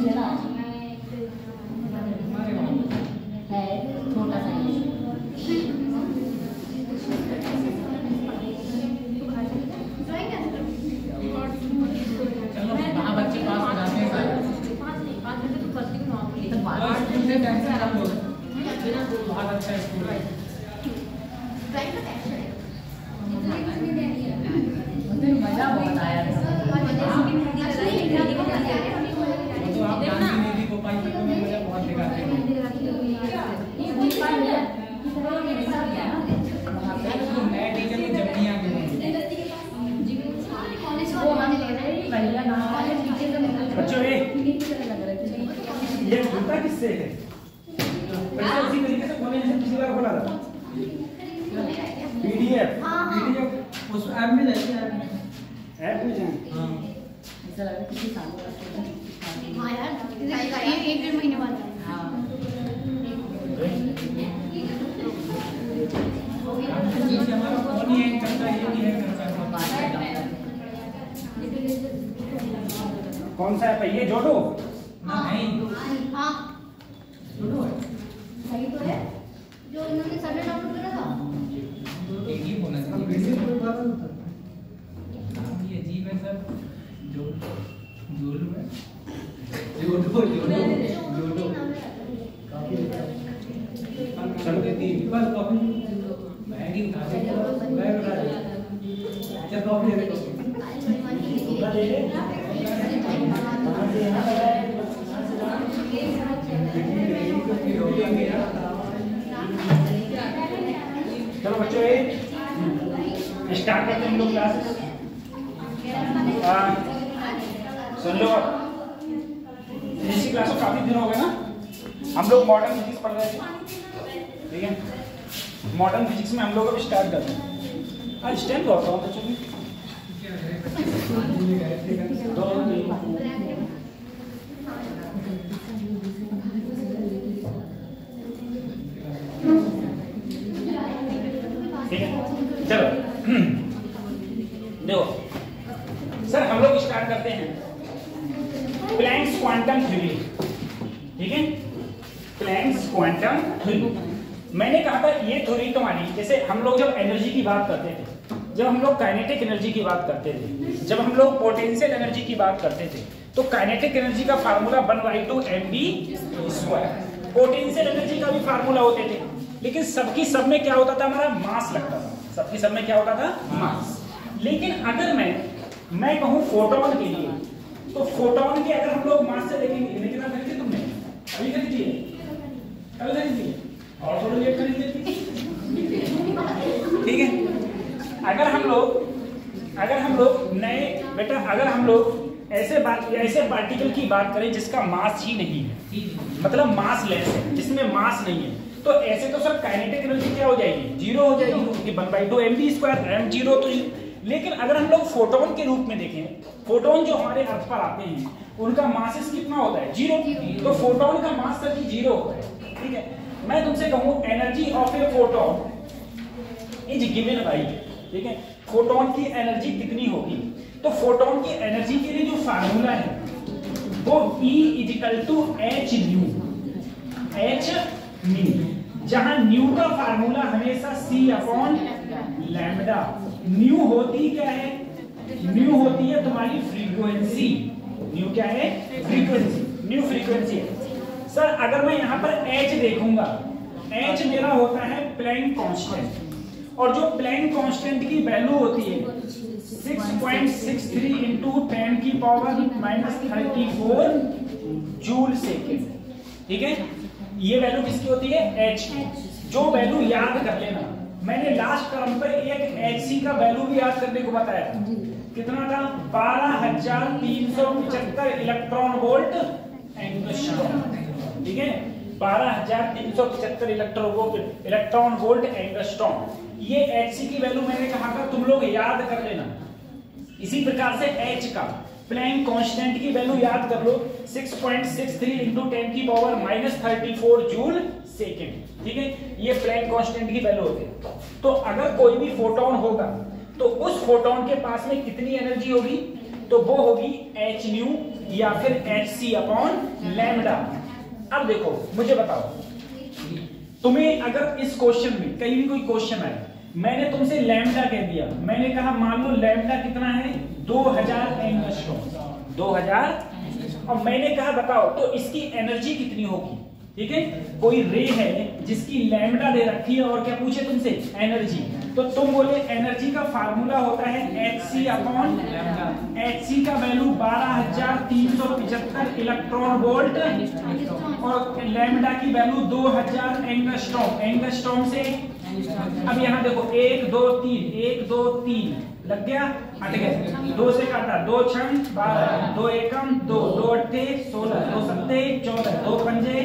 छोटा सा बच्चे पास हो जाते हैं सर। 5 घंटे तो करती हूँ नॉर्मली। बहुत अच्छा स्कूल है। मजा बहुत आया था। तो आप गांधी नेवी को पाई तक में मुझे बहुत दिखाते हैं। नए टीचर को जब नहीं आगे बच्चों ये जूता किससे है? उसी तरीके से खोलने से पिछली बार खोला था। पीडीएफ उस ऐप में जाइए। ऐप में जाइए। हाँ ऐसा लग रहा है किसी सालों का। हाँ यार एक डेढ़ महीने बाद। हाँ हमारा फोन ही हैंग करता है, ये नहीं हैंग करता है। कौन सा ऐप है ये? जोडो? नहीं। हाँ जोडो है। सही तो है जो उन्होंने सर ने डाउनलोड करा था। एक ही बोला था वीडियो कोई बात नहीं था। ये अजीब है सर। जोडो है। जोडो काफी चल गई थी बस कॉफी बैग ही उठा दे। बैग उठा दे। अच्छा कॉफी दे दे। चलो बच्चों स्टार्ट करते हैं हम लोग क्लासेस। सुन लो इसी क्लास में काफी दिन हो गए ना, हम लोग मॉडर्न फिजिक्स पढ़ रहे थे। ठीक है मॉडर्न फिजिक्स में हम लोग अब स्टार्ट करते हैं। आज स्टैंड होता हूँ बच्चों की ठीक है। चलो देखो सर हम लोग स्टार्ट करते हैं प्लैंक्स क्वांटम थ्योरी। ठीक है प्लैंक्स क्वांटम थ्योरी। मैंने कहा था ये थ्योरी तुम्हारी, जैसे हम लोग जब एनर्जी की बात करते थे, जब हम लोग काइनेटिक एनर्जी की बात करते थे, जब हम लोग पोटेंशियल एनर्जी की बात करते थे, तो काइनेटिक एनर्जी का फार्मूला 1/2mv²। पोटेंशियल एनर्जी का भी फार्मूला होते थे, लेकिन सबकी सब में क्या होता था? हमारा मास लगता था। सबकी सब में क्या होता था? मास। लेकिन अगर मैं कहूँ फोटोन के लिए, तो फोटोन के अगर हम लोग मास से देखेंगे, कितना खरीदे तुमने? अभी खरीदिए, कल खरीदिए और थोड़ी लेट खरीदिए। ठीक है अगर हम लोग नए बेटा अगर हम लोग ऐसे पार्टिकल की बात करें जिसका मास ही नहीं है, मतलब मास लेस है, जिसमें मास नहीं है, तो ऐसे तो सर काइनेटिक एनर्जी क्या हो जाएगी? 0 हो जाएगी, क्योंकि 1/2mv²। m 0 तो। लेकिन अगर हम लोग फोटोन के रूप में देखें, फोटोन जो हमारे अर्थ पर आते हैं उनका मास कितना होता है? 0। तो फोटोन का मास सर 0 होता है। ठीक है मैं तुमसे कहूँ energy of a photon is given by, ठीक है फोटोन की एनर्जी कितनी होगी? तो फोटोन की एनर्जी के लिए जो फार्मूला है वो E = h न्यू, जहां न्यू का फार्मूला हमेशा C/λ। न्यू होती क्या है? न्यू होती है तुम्हारी फ्रीक्वेंसी। न्यू क्या है? फ्रीक्वेंसी। न्यू फ्रीक्वेंसी है। सर अगर मैं यहाँ पर h देखूंगा, h मेरा होता है प्लैंक कांस्टेंट, और जो प्लैंक कांस्टेंट की वैल्यू होती है 6.63 × 10⁻⁻34 जूल सेकेंड। ठीक है ये वैल्यू किसकी होती है? h। जो वैल्यू याद कर लेना, मैंने लास्ट टर्म पर एक hc का वैल्यू भी याद करने को बताया था। कितना था? 12,375 इलेक्ट्रॉन वोल्ट एंगस्ट्रॉम। ठीक है 12,375 इलेक्ट्रॉन वोल्ट एंगस्ट्रॉम। ये hc की वैल्यू मैंने कहा था तुम लोग याद कर लेना। इसी प्रकार से h का प्लैंक कांस्टेंट की वैल्यू याद कर लो 6.63 × 10⁻⁻34 जूल सेकेंड। ठीक है ये प्लैंक कांस्टेंट की वैल्यू होती है। तो अगर कोई भी फोटोन होगा तो उस फोटोन के पास में कितनी एनर्जी होगी? तो वो होगी h न्यू या फिर hc अपॉन लैम्डा। अब देखो मुझे बताओ, तुम्हें अगर इस क्वेश्चन में कहीं भी कोई क्वेश्चन आए, मैंने तुमसे लैम्डा कह दिया, मैंने कहा मान लो लैम्डा कितना है 2000 एंगस्ट्रॉम 2000, और मैंने कहा बताओ तो इसकी एनर्जी कितनी होगी। ठीक है, कोई रे है जिसकी लैम्डा दे रखी है और क्या पूछे तुमसे एनर्जी, तो तुम बोले एनर्जी का फार्मूला होता है hc अपॉन लैम्डा। hc का वैल्यू 12375 इलेक्ट्रॉन वोल्ट और लैम्डा की वैल्यू 2000 एंगस्ट्रॉम। एंगस्ट्रॉम से अब यहाँ देखो 1 2 3 1 2 3 लग गया, हट गए, 2 से काटा, 2 छम 12, 2 एकम 2, 2 अट्ठे 16, 2 सत्ते 14, 2 पंजे।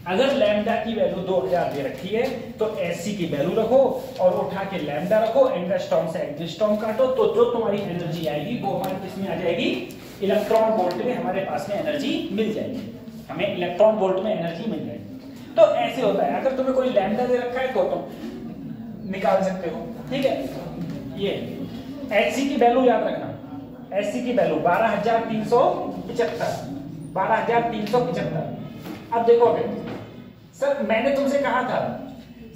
अगर लैम्डा की वैल्यू 2000 दे रखी है तो एससी की वैल्यू रखो और उठा के लैम्डा रखो, एंगस्ट्रॉम से एंगस्ट्रॉम काटो, तो जो तुम्हारी एनर्जी आएगी वो हमारे किसमें आ जाएगी, इलेक्ट्रॉन वोल्ट में हमारे पास में एनर्जी मिल जाएगी, हमें इलेक्ट्रॉन वोल्ट में एनर्जी मिल जाएगी। तो ऐसे होता है, अगर तुम्हें कोई लैम्डा दे रखा है तो तुम निकाल सकते हो। ठीक है, ये एचसी की वैल्यू याद रखना, एचसी की वैल्यू 12375 12375। अब देखो सर मैंने तुमसे कहा था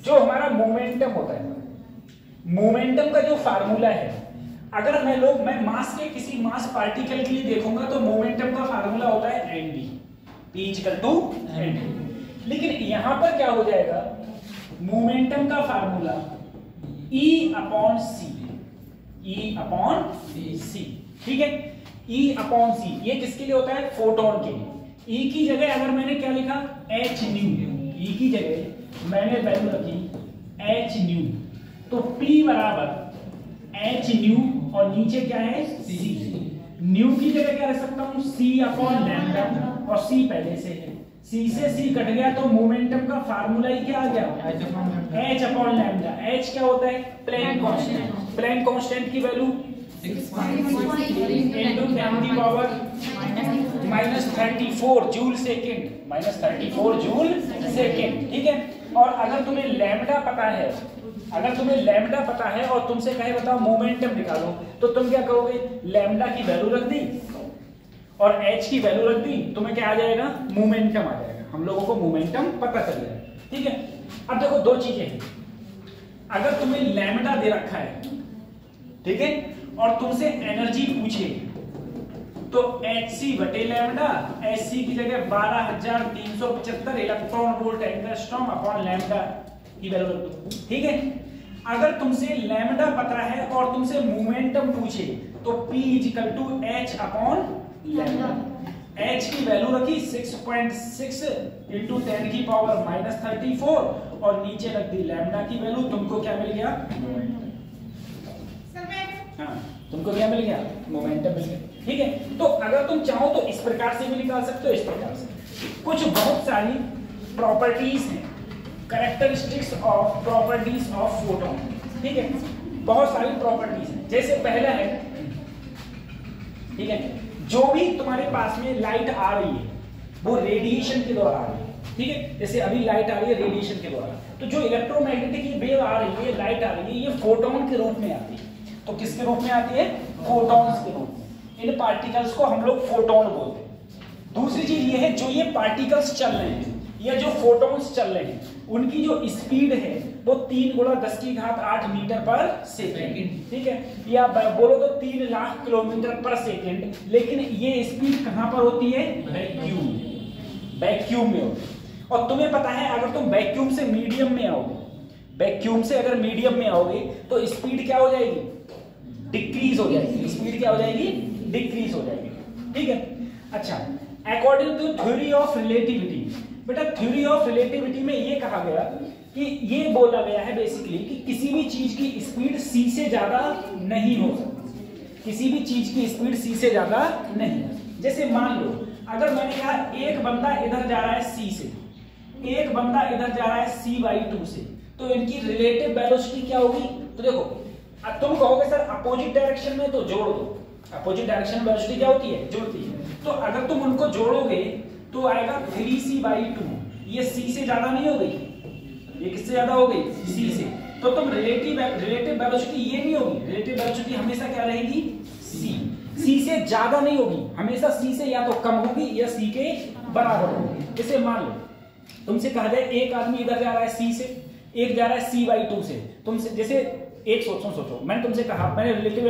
जो हमारा मोमेंटम होता है, मोमेंटम का जो फार्मूला है, अगर मैं मास के किसी मास पार्टिकल के लिए देखूंगा तो मोमेंटम का फार्मूला होता है एनवी, P = NV। लेकिन यहां पर क्या हो जाएगा, मोमेंटम का फार्मूला E अपॉन C। ठीक है, E अपॉन C ये किसके लिए होता है, फोटोन के लिए। E की जगह अगर मैंने क्या लिखा h न्यू, E की जगह मैंने वैल्यू रखी h न्यू, तो P बराबर h न्यू और नीचे क्या है C। न्यू की जगह क्या रख सकता हूं C अपॉन लैम्डा, और C पहले से है, C से C कट गया तो मोमेंटम का फार्मूला ही क्या आ गया h अपॉन लैम्डा। h क्या होता है, प्लैंक कांस्टेंट। प्लैंक कांस्टेंट की वैल्यू 6.6 into 10 की power -34 joule second, -34 joule second. ठीक है, और अगर तुम्हें लैम्डा पता है, और तुमसे कहे बताओ मोमेंटम निकालो, तो तुम क्या करोगे, लैम्डा की वैल्यू रख दी और h की वैल्यू रख दी, तुम्हें क्या आ जाएगा, मोमेंटम आ जाएगा। हम लोगों को मोमेंटम पता चल जाएगा। ठीक है, अब देखो दो चीजें हैं, अगर तुम्हें लैम्डा दे रखा है, ठीक है, और तुमसे एनर्जी पूछे तो hc बटे लैम्डा, hc की जगह 12375 electron volt angstrom upon lambda की वैल्यू रख दो। ठीक है, अगर तुमसे लैम्डा पता है और तुमसे मोमेंटम पूछे तो P = h upon lambda. h की वैल्यू रखी 6.6 into 10 की पावर -34 और नीचे रख दी लैम्डा की वैल्यू, तुमको क्या मिल गया, हाँ तुमको क्या मिल गया, मोमेंटम मिल गया। ठीक है, तो अगर तुम चाहो तो इस प्रकार से भी निकाल सकते हो, इस प्रकार से। कुछ बहुत सारी प्रॉपर्टीज हैं, characteristics of properties of photon. ठीक है, बहुत सारी प्रॉपर्टीज हैं। जैसे पहला है, ठीक है, जो भी तुम्हारे पास में लाइट आ रही है वो रेडिएशन के द्वारा आ रही है। ठीक है, जैसे अभी लाइट आ रही है रेडिएशन के द्वारा, तो जो इलेक्ट्रोमैग्नेटिक वेव आ रही है, लाइट आ रही है, ये फोटोन के रूप में आती है। तो किसके रूप में आती है, फोटॉन्स के रूप में। इन पार्टिकल्स को हम लोग फोटोन बोलते हैं। दूसरी चीज ये है, जो ये पार्टिकल्स चल रहे हैं या जो फोटॉन्स चल रहे हैं, उनकी जो स्पीड है वो 3 × 10⁸ मीटर पर सेकेंड। ठीक है, या बोलो तो 3 लाख किलोमीटर पर सेकेंड। लेकिन ये स्पीड कहां पर होती है, वैक्यूम में होती है। और तुम्हें पता है अगर तुम वैक्यूम से मीडियम में आओगे, वैक्यूम से अगर मीडियम में आओगे तो स्पीड क्या हो जाएगी, डिक्रीज हो जाएगी। स्पीड क्या हो जाएगी, डिक्रीज हो जाएगी। ठीक है, अच्छा, according to theory of relativity, बेटा थ्योरी ऑफ रिलेटिविटी में ये कहा गया कि ये बोला गया है बेसिकली कि किसी भी चीज की स्पीड c से ज्यादा नहीं हो सकती, किसी भी चीज की स्पीड c से ज्यादा नहीं। जैसे मान लो अगर मैंने कहा एक बंदा इधर जा रहा है c से, एक बंदा इधर जा रहा है c/2 से, तो इनकी रिलेटिव वेलोसिटी क्या होगी। तो देखो अब तुम कहोगे सर अपोजिट डायरेक्शन में, तो जोड़ दो। अपोजिट डायरेक्शन में वेलोसिटी क्या होती है, जुड़ती है। तो अगर तुम उनको जोड़ोगे तो आएगा 3c/2। ये c से ज्यादा नहीं हो गई, ये किससे ज्यादा हो गई, c से। तो तुम रिलेटिव वेलोसिटी ये नहीं होगी, रिलेटिव वेलोसिटी हमेशा क्या रहेगी, c। सी से ज्यादा नहीं होगी, हमेशा सी से या तो कम होगी या सी के बराबर होगी। जैसे मान लो तुमसे कहा जाए एक आदमी इधर जा रहा है सी से, एक जा रहा है C/2 से। तुमसे जैसे एक सोचो मैंने तुमसे कहा, मैंने रिलेटिव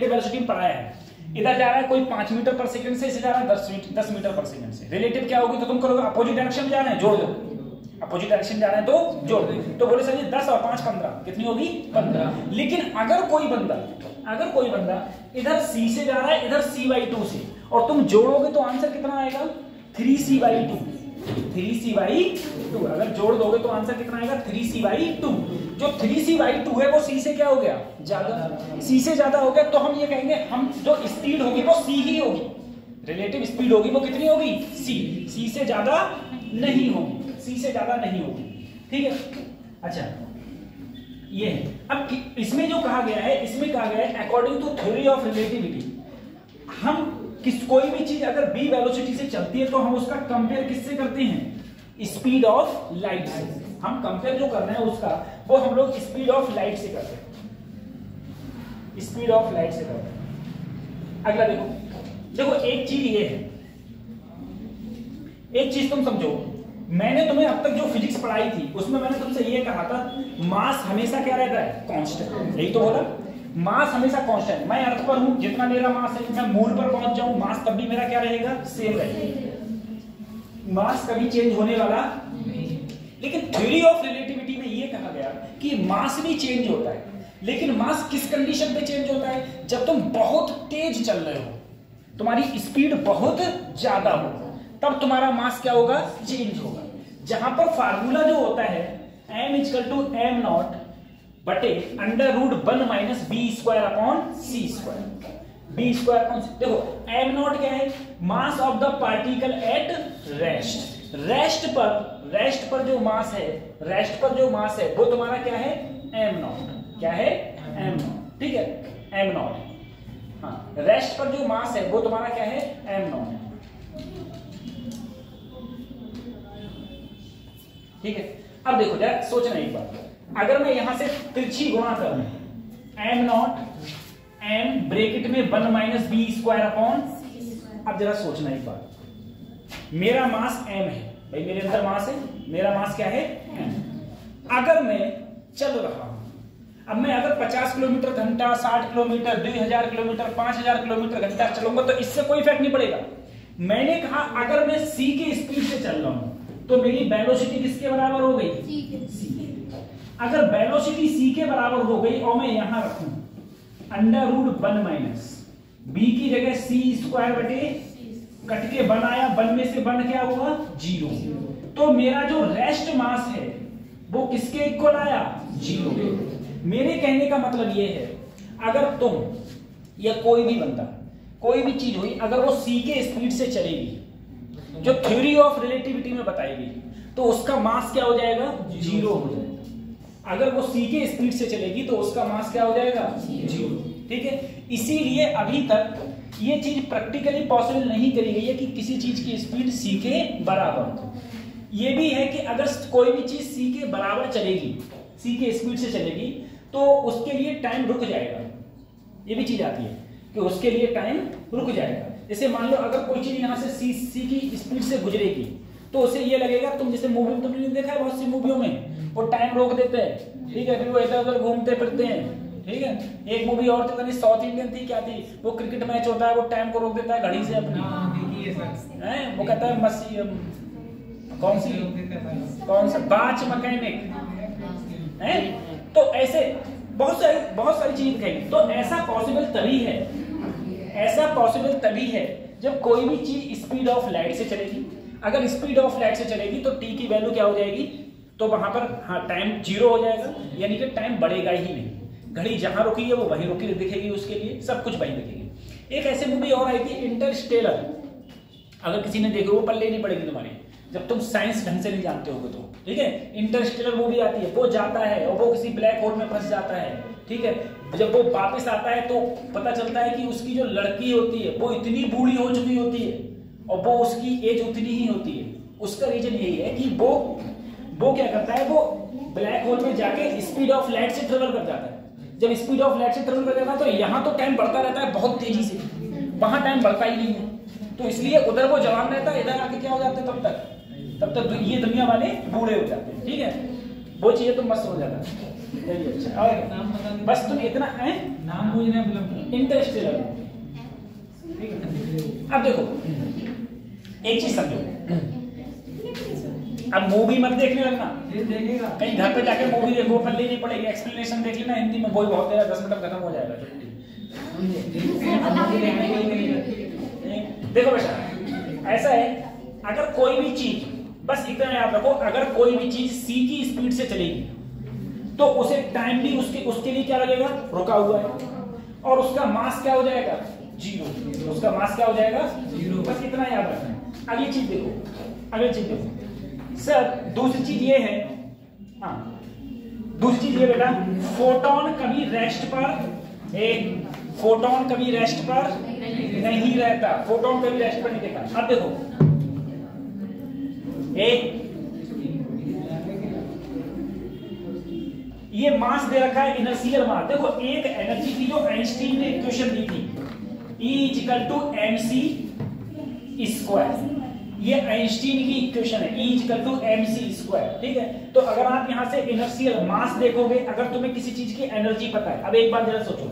वेलोसिटी में पढ़ाया है, इधर जा रहा है कोई 5 मीटर पर सेकंड से, इसे जा रहा है 10 मीटर पर सेकंड से। रिलेटिव क्या होगी, तो तुम करोगे अपोजिट डायरेक्शन में जा रहे हैं, जोड़ दो, अपोजिट डायरेक्शन जा रहे हैं तो जोड़ दो। तो बोले सर 10 और 5 15, कितनी होगी 15। लेकिन अगर कोई बंदा इधर C से जा रहा है, इधर C/2 से, और तुम जोड़ोगे तो आंसर कितना आएगा 3C/2। 3C/2 अगर जोड़ दोगे तो आंसर कितना आएगा 3C/2। जो 3C/2 है वो C से क्या हो गया, ज्यादा। C से ज्यादा हो गया तो हम ये कहेंगे, हम जो स्पीड होगी वो C ही होगी, रिलेटिव स्पीड होगी वो कितनी होगी C से ज्यादा नहीं होगी, C से ज्यादा नहीं होगी। ठीक है, अच्छा ये है। अब इसमें जो कहा गया है, इसमें कहा गया है according to theory of relativity, हम कोई भी चीज अगर b वेलोसिटी से चलती है तो हम उसका कंपेयर किससे करते हैं, स्पीड ऑफ लाइट से। हम कंपेयर जो करना है उसका, वो हम लोग स्पीड ऑफ लाइट से करते हैं, स्पीड ऑफ लाइट से करते हैं। अगला देखो एक चीज ये है, एक चीज तुम समझो, मैंने तुम्हें अब तक जो फिजिक्स पढ़ाई थी उसमें मैंने तुमसे ये कहा था मास हमेशा क्या रहता है, कांस्टेंट। यही तो बोला, मास हमेशा कांस्टेंट। मैं अर्थ पर हूं, जितना मेरा मास है, मैं मूल पर पहुंच जाऊं, मास तब भी मेरा क्या रहेगा, सेम रहेगा, मास कभी चेंज होने वाला। लेकिन थ्योरी ऑफ रिलेटिविटी में ये कहा गया कि मास भी चेंज होता है, लेकिन मास किस कंडीशन पे चेंज होता है, जब तुम बहुत तेज चल रहे हो, तुम्हारी स्पीड बहुत ज्यादा हो, तब तुम्हारा मास क्या होगा, चेंज होगा। जहां पर फार्मूला जो होता है m = m0 बटे √1 - b²/c²। देखो m0 क्या है, mass of the particle at rest. Rest पर जो मास है, वो तुम्हारा क्या है, m0। क्या है, m0। ठीक है, m0। हाँ, रेस्ट पर जो मास है वो तुम्हारा क्या है, m0। ठीक है, अब देखो जरा सोचना एक बात, अगर मैं यहां से तिरछी गुणा करूं, m0 m ब्रैकेट में 1 - b²/c²। अब जरा सोचना एक बात, मेरा मास m है भाई, मेरे अंदर मास है, मेरा मास क्या है, m। अगर मैं चल रहा हूं, अब मैं अगर 50 किलोमीटर घंटा, 60 किलोमीटर, 2000 किलोमीटर, 5000 किलोमीटर घंटा चलूंगा तो इससे कोई इफेक्ट नहीं पड़ेगा। मैंने कहा अगर मैं c की स्पीड से चल रहा हूं तो मेरी वेलोसिटी किसके बराबर हो गई, c। अगर वेलोसिटी c के बराबर हो गई और मैं यहां रखूं √1 - b की जगह c² बटे कट के 1 आया, 1 में से 1 क्या हुआ, 0। तो मेरा जो रेस्ट मास है वो किसके इक्वल आया, 0। मेरे कहने का मतलब ये है, अगर तुम या कोई भी बंदा, कोई भी चीज हुई, अगर वो c के स्पीड से चलेगी जो थ्योरी ऑफ रिलेटिविटी में बताई गई, तो उसका मास क्या हो जाएगा, 0 हो जाएगा। अगर वो c के स्पीड से चलेगी तो उसका मास क्या हो जाएगा, 0। ठीक है, इसीलिए अभी तक ये चीज प्रैक्टिकली पॉसिबल नहीं करी गई है कि किसी चीज की स्पीड c के बराबर हो। ये भी है कि अगर कोई भी चीज c के बराबर चलेगी, c के स्पीड से चलेगी, तो उसके लिए टाइम रुक जाएगा। ये भी चीज आती है कि उसके लिए टाइम रुक जाएगा। जैसे मान लो अगर कोई चीज यहाँ से सी की स्पीड से गुजरेगी तो उसे ये लगेगा, तुम जैसे मूवी में तुमने देखा है, बहुत सी मूवियों में वो टाइम रोक देते हैं। ठीक है, फिर वो इधर उधर घूमते फिरते हैं। ठीक है, एक मूवी और थी, साउथ इंडियन थी, क्या थी, वो क्रिकेट मैच होता है, वो टाइम को रोक देता है घड़ी से अपनी, वो कहता है मसी, कौन सा बाच मैकेनिक है। तो ऐसे बहुत सारी चीज कही। तो ऐसा पॉसिबल तभी है जब कोई भी चीज स्पीड ऑफ लाइट से चलेगी। अगर स्पीड ऑफ लाइट से चलेगी तो टी की वैल्यू क्या हो जाएगी, तो वहां पर हाँ टाइम 0 हो जाएगा, यानी कि टाइम बढ़ेगा ही नहीं। घड़ी जहां रुकी है वो वहीं रुकी दिखेगी, उसके लिए सब कुछ वहीं दिखेगी। एक ऐसी मूवी और आई थी इंटरस्टेलर, अगर किसी ने देखी वो पल्ले नहीं पड़ेगी तुम्हारी, जब तुम साइंस ढंग से नहीं जानते होगे तो। ठीक है, इंटरस्टेलर मूवी आती है, वो जाता है और वो किसी ब्लैक होल में फंस जाता है। ठीक है, जब वो वापस आता है तो पता चलता है कि उसकी जो लड़की होती है वो इतनी बूढ़ी हो चुकी होती है और वो उसकी एज उतनी ही होती है। उसका रीजन यही है कि वो क्या करता है, वो ब्लैक होल में जाके स्पीड ऑफ लाइट से ट्रेवल कर जाता है। जब स्पीड ऑफ लाइट से ट्रेवल कर जाता है तो यहाँ तो टाइम बढ़ता रहता है बहुत तेजी से, वहां टाइम बढ़ता ही नहीं है, तो इसलिए उधर वो जवान रहता है, इधर आके क्या हो जाते हैं तब तक ये दुनिया वाले बूढ़े हो जाते हैं। ठीक है, वो चाहिए तो मस्त हो जाता है। अच्छा, और बस तुम इतना है नाम पूछना है इंटरस्टेलर। अब देखो एक चीज समझो, अब मूवी मत देखने लगना, कहीं घर पे जाके मूवी देखो, पल्ले नहीं पड़ेगी, एक्सप्लेनेशन देख लेना हिंदी में, वही बहुत है, 10 मिनट खत्म हो जाएगा। देखो बेटा ऐसा है, अगर कोई भी चीज, बस इतना याद रखो, अगर कोई भी चीज c की स्पीड से चलेगी तो उसे टाइम भी उसके लिए क्या लगेगा, रुका हुआ है, और उसका मास क्या हो जाएगा, 0। उसका मास क्या हो जाएगा, 0। बस इतना याद रखना है। अगली चीज देखो सर, दूसरी चीज ये है, हाँ दूसरी चीज ये बेटा, फोटोन कभी रेस्ट पर नहीं रहता, फोटोन कभी रेस्ट पर नहीं रहता। अब देखो ये मास दे रखा है, इनर्शियल मास। देखो एक एनर्जी की जो आइंस्टीन ने इक्वेशन दी थी, E=mc², ये आइंस्टीन की इक्वेशन है, E=mc²। ठीक है, तो अगर आप यहां से इनर्शियल मास देखोगे, अगर तुम्हें किसी चीज की एनर्जी पता है, अब एक बार जरा सोचो,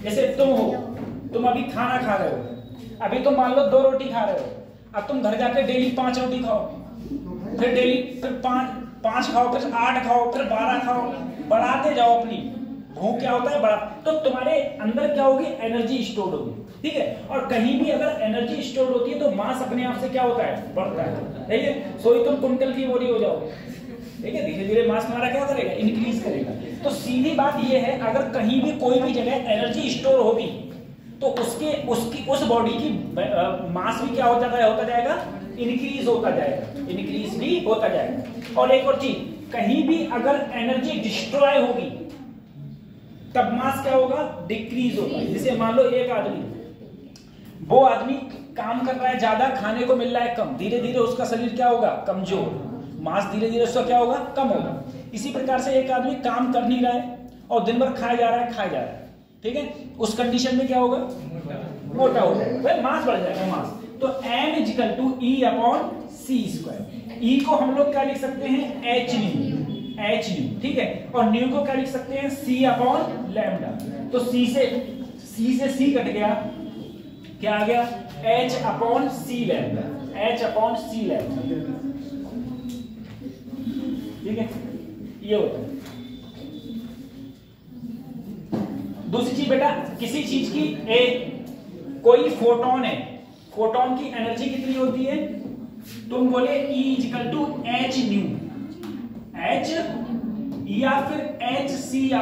जैसे तुम अभी खाना खा रहे हो, अभी तुम मान लो 2 रोटी खा रहे हो, अब तुम घर जाके डेली 5 रोटी खाओ, फिर डेली फिर 5 खाओ, फिर 8 खाओ, फिर 12 खाओ, बढ़ाते जाओ अपनी भूख, क्या होता है बड़ा, तो तुम्हारे अंदर क्या होगी, एनर्जी स्टोर होगी। ठीक है, और कहीं भी अगर एनर्जी स्टोर होती है तो मास अपने आप से क्या होता है, बढ़ता है। ठीक है, सोई तुम कुंटल की बोरी हो जाओ, ठीक है, धीरे धीरे मास तुम्हारा क्या करेगा, इंक्रीज करेगा। तो सीधी बात ये है, अगर कहीं भी कोई भी जगह एनर्जी स्टोर होगी तो उस बॉडी की मास भी क्या होता जाएगा, इंक्रीज होता जाएगा। और एक और चीज, कहीं भी अगर एनर्जी डिस्ट्रॉय होगी तब मास क्या होगा, डिक्रीज होगा। जैसे मान लो एक आदमी, वो आदमी काम कर रहा है ज्यादा, खाने को मिल रहा है कम, धीरे धीरे उसका शरीर क्या होगा, कमजोर, मास धीरे धीरे उसका क्या होगा, कम होगा। इसी प्रकार से एक आदमी काम कर नहीं रहा है और दिन भर खाया जा रहा है, ठीक है, उस कंडीशन में क्या होगा, मोटा हो जाएगा, मास बढ़ जाएगा मास। तो m=E/c²। E को हम लोग क्या लिख सकते हैं, h न्यू, ठीक है, और न्यू को क्या लिख सकते हैं, c/λ। तो c से c कट गया, क्या आ गया, h/c⁵, ठीक है, ये होता है। दूसरी चीज बेटा, किसी चीज की कोई फोटोन है, फोटोन की एनर्जी कितनी होती है, तुम बोले E=h न्यू, h या फिर hc/,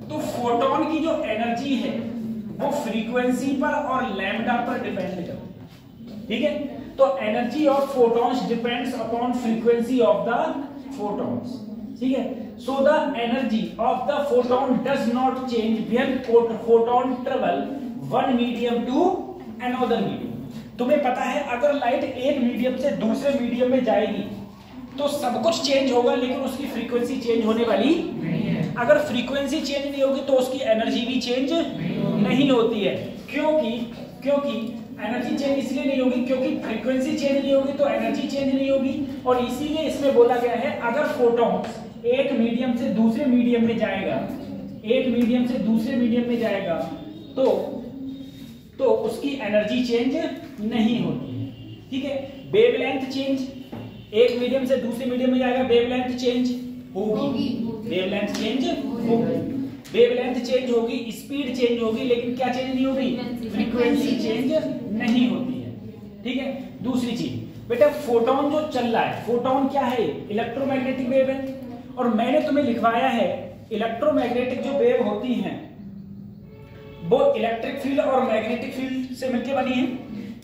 तो फोटोन की जो एनर्जी है वो फ्रीक्वेंसी पर और लैम्डा पर डिपेंड करती है। ठीक है, तो energy of photons depends upon frequency of the photons. ठीक है, so the energy of the photon does not change when photon travel one medium to another medium। तुम्हें पता है अगर लाइट एक मीडियम से दूसरे मीडियम में जाएगी तो सब कुछ चेंज होगा, लेकिन उसकी फ्रीक्वेंसी चेंज होने वाली नहीं है। अगर फ्रीक्वेंसी चेंज नहीं होगी तो उसकी एनर्जी भी चेंज नहीं होती है। क्योंकि एनर्जी चेंज इसलिए नहीं होगी क्योंकि फ्रीक्वेंसी चेंज नहीं होगी तो एनर्जी चेंज नहीं होगी, और इसीलिए इसमें बोला गया है अगर फोटोन एक मीडियम से दूसरे मीडियम में जाएगा, तो उसकी एनर्जी चेंज नहीं होती है। ठीक है, वेवलेंथ चेंज, एक मीडियम से दूसरे मीडियम में जाएगा, वेवलेंथ चेंज होगी, वेवलेंथ चेंज होगी, स्पीड चेंज होगी, लेकिन क्या चेंज नहीं होगी, फ्रीक्वेंसी चेंज नहीं होती है। ठीक है, दूसरी चीज बेटा, फोटोन जो चल रहा है, फोटोन क्या है, इलेक्ट्रोमैग्नेटिक वेव है, और मैंने तुम्हें लिखवाया है इलेक्ट्रोमैग्नेटिक जो वेव होती हैं वो इलेक्ट्रिक फील्ड और मैग्नेटिक फील्ड से मिलकर बनी है।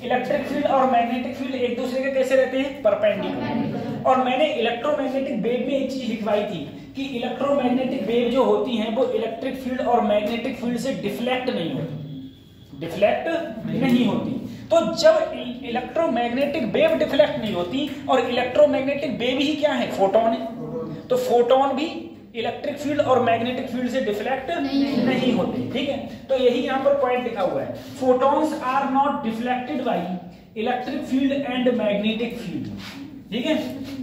इलेक्ट्रिक फील्ड और मैग्नेटिक फील्ड एक दूसरे के कैसे रहते हैं, परपेंडिकुलर। और मैंने इलेक्ट्रोमैग्नेटिक वेव में एक चीज लिखवाई थी कि इलेक्ट्रोमैग्नेटिक वेव जो होती हैं वो इलेक्ट्रिक फील्ड और मैग्नेटिक फील्ड से डिफ्लेक्ट नहीं होती। तो जब इलेक्ट्रोमैग्नेटिक वेव डिफ्लेक्ट नहीं होती और इलेक्ट्रोमैग्नेटिक वेव ही क्या है, फोटोन है, तो फोटोन भी इलेक्ट्रिक फील्ड और मैग्नेटिक फील्ड से डिफ्लेक्ट नहीं होते, ठीक है। तो यही यहाँ पर पॉइंट लिखा हुआ है, photons are not deflected by electric field and magnetic field, ठीक है।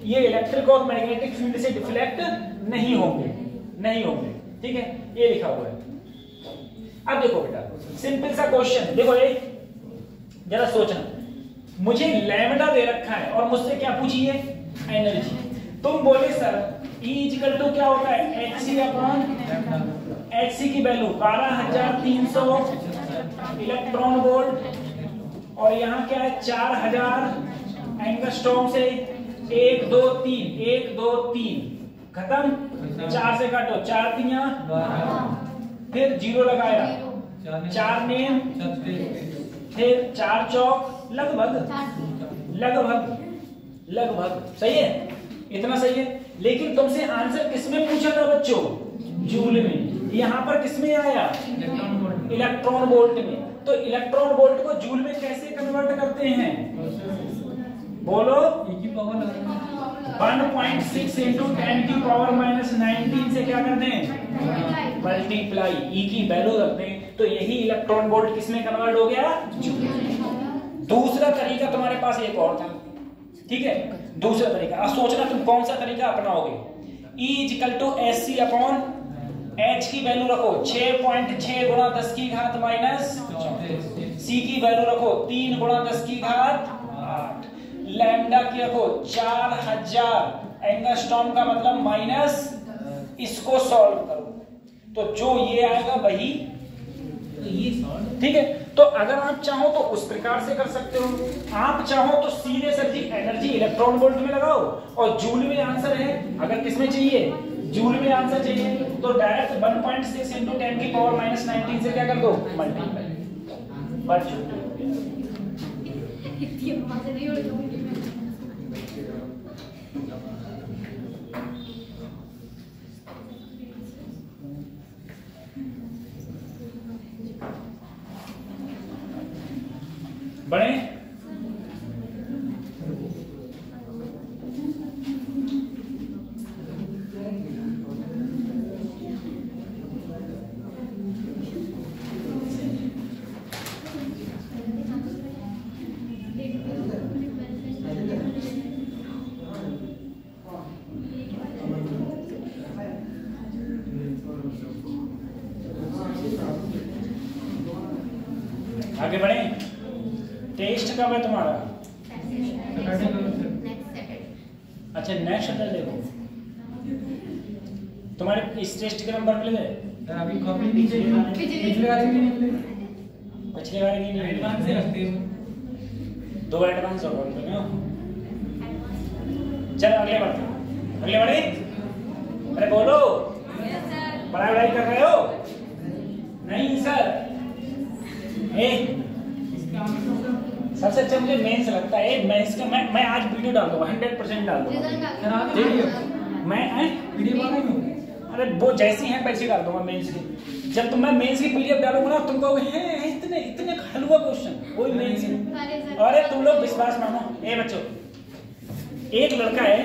ये इलेक्ट्रिक और मैग्नेटिक फील्ड से डिफ्लेक्ट नहीं होंगे, ठीक है, ये लिखा हुआ है। अब देखो बेटा, सिंपल सा क्वेश्चन, देखो ये जरा सोचना, मुझे लैम्डा दे रखा है और मुझसे क्या पूछिए, एनर्जी। तुम बोले सर E इक्वल टू क्या होता है, hc अपॉन hc की वैल्यू 12300 इलेक्ट्रॉन वोल्ट और यहाँ क्या है 4000 एंगस्ट्रॉम से 1 2 3 खत्म, 4 से काटो, 4 तियां फिर 0 लगाया, 4 नेम फिर 4 चौक लगभग सही है, इतना सही है। लेकिन तुमसे आंसर किसमें पूछा था बच्चों, जूल में, यहाँ पर किसमें आया, इलेक्ट्रॉन वोल्ट में। तो इलेक्ट्रॉन वोल्ट को जूल में कैसे कन्वर्ट करते हैं, बोलो, 1.6 इंटू 10 की पावर -19 से क्या करते हैं, मल्टीप्लाई, ई की वैल्यू रखते हैं। तो यही इलेक्ट्रॉन वोल्ट किसमें कन्वर्ट हो गया, दूसरा तरीका तुम्हारे पास एक और था, ठीक है, दूसरा तरीका। अब सोचना तुम कौन सा तरीका अपनाओगे, E equal to SC upon H की वैल्यू रखो 6.6 गुणा 10 की घात माइनस, C की वैल्यू रखो 3 गुणा 10 की घात 8, लैम्डा की रखो 4000 एंगस्ट्रॉम का मतलब माइनस, इसको सॉल्व करो तो जो ये आएगा वही, ठीक है। तो अगर आप चाहो तो उस प्रकार से कर सकते हो, आप चाहो तो सीधे सर जी एनर्जी इलेक्ट्रॉन वोल्ट में लगाओ और जूल में आंसर है, अगर किसमें चाहिए, जूल में आंसर चाहिए तो डायरेक्ट 1.6 इंटू 10 की पावर -19 से क्या कर दो, मल्टीप्लाई, बस बड़े आगे बढ़े। टेस्ट कब है तुम्हारा, अच्छा नेक्स्ट सैटरडे को। तुम्हारे इस टेस्ट के नंबर मिल गए, अभी कॉपी नीचे पिछले वाले भी निकले, पिछले वाले की नहीं, एडवांस से रखते हो, 2 एडवांस और 1 में हो। चलो अगले बढ़े, अरे बोलो, पढ़ाई कर रहे हो, नहीं सर, सबसे अच्छा मुझे मेंस लगता है, मेंस का मैं आज वीडियो डाल दूंगा, 100% डाल दूंगा, मैं वीडियो बना दूं, अरे वो जैसी है वैसी डाल दूंगा मेंस की। जब तुम मैं मेंस की पीडीएफ डालूंगा ना तुम कहोगे हैं इतने हलवा क्वेश्चन, वही मेंस है। अरे तुम लोग विश्वास मानो, ए बच्चों, एक लड़का है,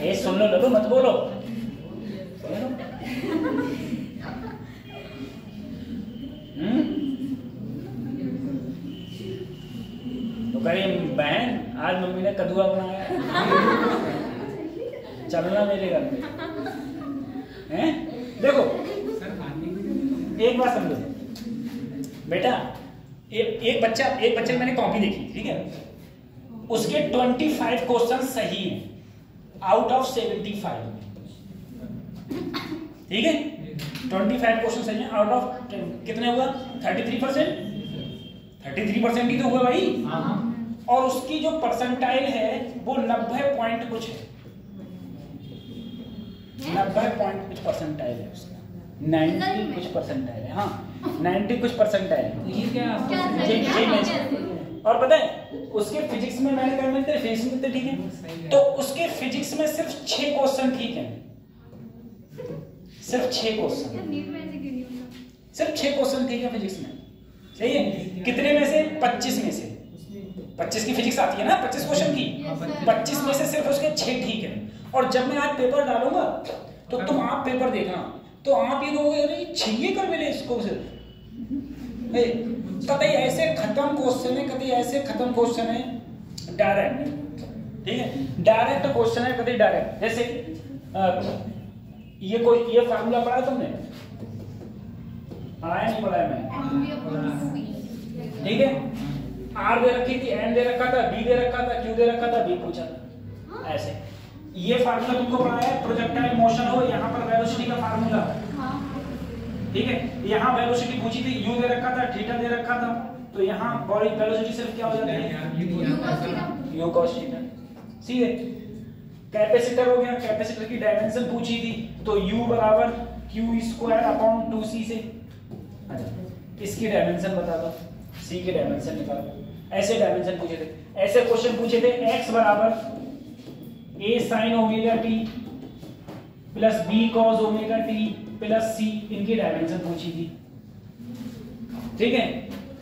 ए सुन लो मत बोलो, तो कहे बहन आज मम्मी ने कद्दुआ बनाया, चलना मेरे घर में हैं। देखो एक बात समझो बेटा, एक बच्चे मैंने कॉपी देखी, ठीक है, उसके 25 क्वेश्चन सही हैं आउट ऑफ 75, ठीक है, 25 क्वेश्चन सही हैं आउट ऑफ कितने हुआ, 33% ही तो हुआ भाई। और उसकी जो परसेंटाइल है वो 90 पॉइंट कुछ है, 90 पॉइंट कुछ परसेंटाइल है उसका, 90 कुछ परसेंटाइल है, हाँ 90 कुछ परसेंटाइल है। ये क्या और पता है उसके फिजिक्स में मैंने कर मिलते फिजिक्स में ठीक है, तो उसके फिजिक्स में सिर्फ 6 क्वेश्चन ठीक है, सिर्फ 6 क्वेश्चन, सिर्फ 6 क्वेश्चन ठीक है फिजिक्स में, सही है। कितने में से, 25 में से, 25 की फिजिक्स आती है ना, 25 क्वेश्चन की, 25 में से सिर्फ उसके 6 ठीक है। और जब मैं आज पेपर डालूंगा तो तुम आप पेपर देखना तो आप ये कहोगे अरे छिए कर मिले इसको सिर्फ कतई ऐसे खत्म क्वेश्चन है, कतई ऐसे खत्म क्वेश्चन है डायरेक्ट, ठीक है, डायरेक्ट क्वेश्चन है कतई डायरेक्ट। जैसे ये फार्मूला पढ़ा तुमने? आया नहीं पढ़ाया मैंने, ठीक है। आर दे रखी थी, एन दे रखा था, बी दे रखा था, क्यू दे रखा था, बी पूछा था, ऐसे। ये फार्मूला तुमको पढ़ाया है, प्रोजेक्टाइल मोशन हो, यहाँ पर वेलोसिटी का फार्मूला, ठीक है। यहाँ वेलोसिटी पूछी थी, यू दे रखा था, थीटा दे रखा था, तो यहाँ बॉडी वेलोसिटी सिर्फ क्या हो जाती है? You cos theta. सीधे कैपेसिटर हो गया, कैपेसिटर की डायमेंशन पूछी थी, तो u बराबर q स्क्वायर अपॉन 2c से। इसकी डायमेंशन बता दो, c की डायमेंशन निकालो। ऐसे डायमेंशन पूछे थे, ऐसे क्वेश्चन पूछे थे। x बराबर a sin omega t plus b cos omega t plus c, इनकी डायमेंशन पूछी थी, ठीक है।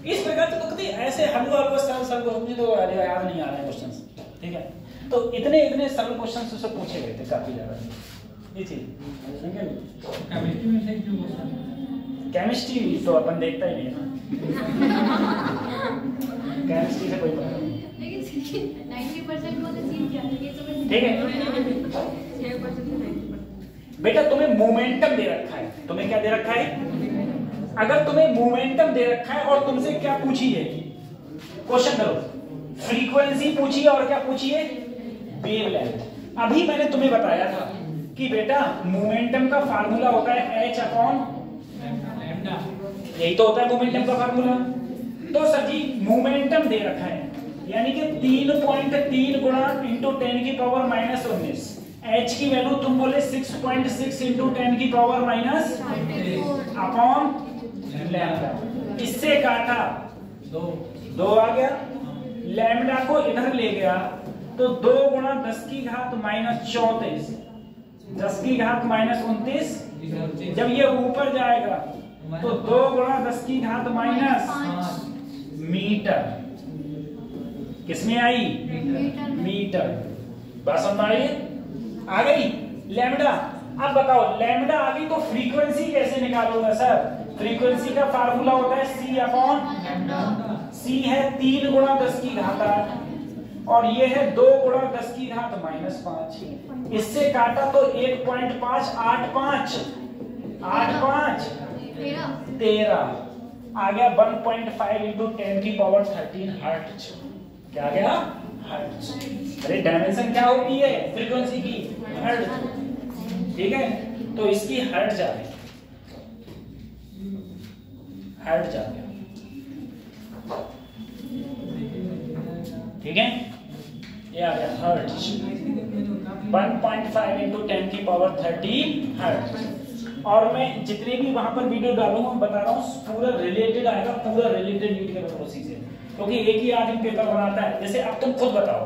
इस प्रकार से तो कभी ऐसे हलवा सरल मुझे तो याद नहीं आ रहे हैं क्वेश्चंस, ठीक है। तो इतने सरल क्वेश्चन से पूछे गए थे काफी ज्यादा, ये चीज। केमिस्ट्री में से क्यों क्वेश्चन? केमिस्ट्री तो अपन देखता ही नहीं है ना, केमिस्ट्री से कोई पता नहीं, लेकिन 90% वाला सीन क्या है ये तो ठीक है। 6% बेटा तुम्हें मोमेंटम दे रखा है, तुम्हें क्या दे रखा है? अगर तुम्हें मोमेंटम दे रखा है और तुमसे क्या पूछी है, क्वेश्चन करो, फ्रीक्वेंसी पूछी है और क्या पूछी है? वेवलेंथ। अभी मैंने तुम्हें बताया था कि बेटा मोमेंटम का फार्मूला होता है h अपॉन लैम्डा, यही तो होता है मोमेंटम का फार्मूला। तो सर जी मोमेंटम दे रखा है, यानी कि 3.3 गुणा इंटू 10 की पावर माइनस 19, h की वैल्यू तुम बोले 6.6 इंटू 10 की पावर माइनस अपॉन लैम्डा। इससे काटा 2 आ गया, लैम्डा को इधर ले गया तो 2 गुणा 10 की घात माइनस 34, 10 की घात माइनस 29। जब ये ऊपर जाएगा तो 2 गुणा 10 की घात माइनस मीटर, किसमें आई? मीटर। बात समझ आई? आ गई लैम्डा। अब बताओ लैम्डा आ गई तो फ्रीक्वेंसी कैसे निकालोगे सर? फ्रीक्वेंसी का फार्मूला होता है c अपॉन c है 3 गुणा 10 की घात 8 और ये है 2 गुणा 10 की घात माइनस 5। इससे काटा तो 1.5 8 5 13 आ गया 1.5 इंटू 10 की पावर 13 हर्ट्ज। क्या आ गया? हर्ट्ज। अरे डायमेंशन क्या होती है फ्रीक्वेंसी की? हर्ट्ज, ठीक है। तो इसकी हर्ट्ज आ गई, हर्ट्ज आ गया, ठीक है। ये आ गया हर्ट्ज, 1.5 इंटू 10 की पावर 13 हर्ट्ज। और मैं जितने भी वहां पर वीडियो डालूंगा बता रहा हूँ पूरा रिलेटेड आएगा, पूरा रिलेटेड नीट के उसी से, क्योंकि एक ही आदमी पेपर बनाता है। जैसे अब तुम खुद बताओ,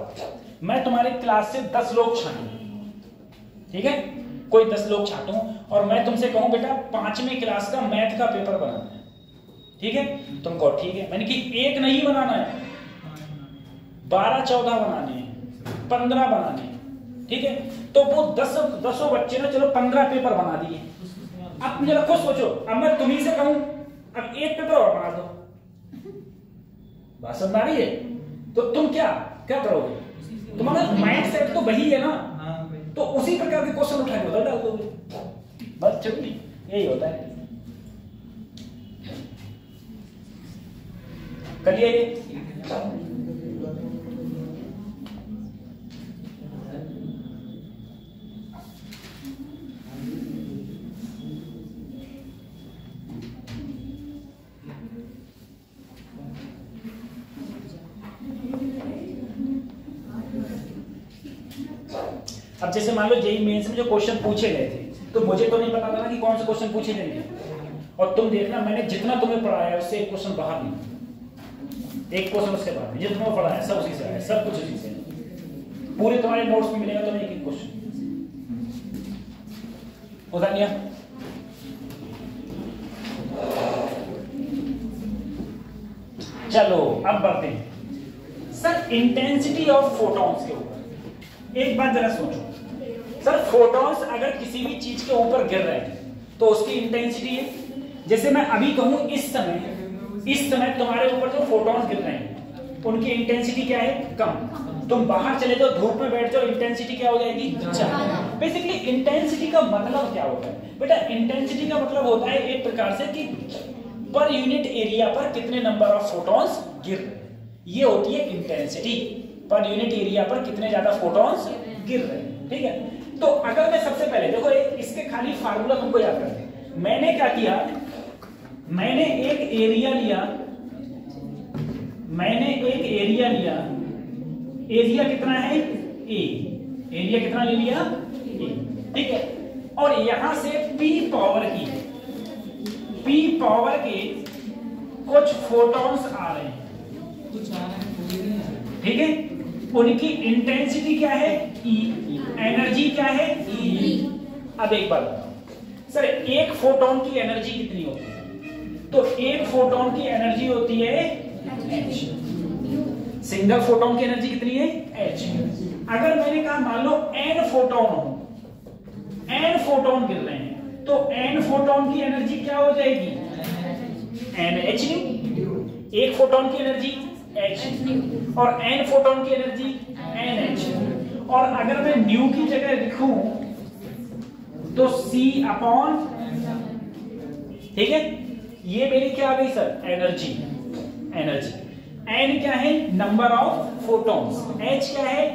मैं तुम्हारे क्लास से 10 लोग छांटूं, ठीक है, कोई 10 लोग छांटूं और मैं तुमसे कहूं बेटा 5वीं क्लास का मैथ का पेपर बनाना है, ठीक है। तुम कहो ठीक है, मैंने कि एक नहीं बनाना है, 12-14 बनाने हैं, 15 बनाने हैं, ठीक है। तो वो 10 बच्चे ना चलो 15 पेपर बना दिए। अब जरा खुद सोचो, अब मैं तुम्ही से कहूं अब एक पेपर और बना दो, बात समझ आ रही है? तो तुम क्या करोगे? तुम्हारा माइंड सेट तो वही है ना, तो उसी प्रकार के क्वेश्चन उठा के उधर डाल दोगे, बस छुट्टी। यही होता है। करिए ये अब जैसे मान लो जेईई मेंस में जो क्वेश्चन पूछे गए थे तो मुझे तो नहीं पता था ना कि कौन से क्वेश्चन पूछे जाएंगे, और तुम देखना मैंने जितना तुम्हें पढ़ाया उससे एक क्वेश्चन बाहर नहीं, एक क्वेश्चन उससे बाहर, जितना तुम्हें पढ़ाया सब उसी से आया, सब कुछ उसी से। पूरे तुम्हारे नोट्स में मिलेगा तुम्हें एक क्वेश्चन। होता नहीं है? चलो अब बढ़ते हैं सर इंटेंसिटी ऑफ फोटॉन्स के ऊपर। एक बात जरा सोचो, सर फोटॉन्स अगर किसी भी चीज के ऊपर गिर रहे हैं तो उसकी इंटेंसिटी है। जैसे मैं अभी कहूं इस समय तुम्हारे ऊपर जो फोटॉन्स गिर रहे हैं उनकी इंटेंसिटी क्या है, कम। तुम बाहर चले जाओ, धूप में बैठ जाओ, इंटेंसिटी क्या हो जाएगी, ज्यादा। बेसिकली इंटेंसिटी का मतलब क्या होता है बेटा? इंटेंसिटी का मतलब होता है एक प्रकार से कि पर यूनिट एरिया पर कितने नंबर ऑफ फोटॉन्स गिर रहे हैं, ये होती है इंटेंसिटी। पर यूनिट एरिया पर कितने ज्यादा फोटॉन्स गिर रहे हैं, ठीक है। तो अगर मैं सबसे पहले देखो इसके खाली फार्मूला तुमको याद करते हैं। मैंने क्या किया, मैंने एक एरिया लिया, एरिया कितना है ए, एरिया कितना ले लिया ए, ठीक है। और यहां से P पावर के कुछ फोटॉन्स आ रहे हैं, ठीक है। उनकी इंटेंसिटी क्या है, E, एनर्जी क्या है, E। अब एक बात बताओ सर, एक फोटॉन की एनर्जी कितनी होती है? तो एक फोटॉन की एनर्जी होती है H। सिंगल फोटॉन की एनर्जी कितनी है, H। अगर मैंने कहा मान लो N फोटॉन हो, N फोटॉन गिर रहे हैं, तो N फोटॉन की एनर्जी क्या हो जाएगी, NH न्यू। एक फोटॉन की एनर्जी H और N फोटॉन की एनर्जी NH। और अगर मैं न्यू की जगह लिखूं तो C अपॉन, ठीक है। ये मेरी क्या आ गई सर, एनर्जी। N क्या है, नंबर ऑफ फोटॉन्स। H क्या है,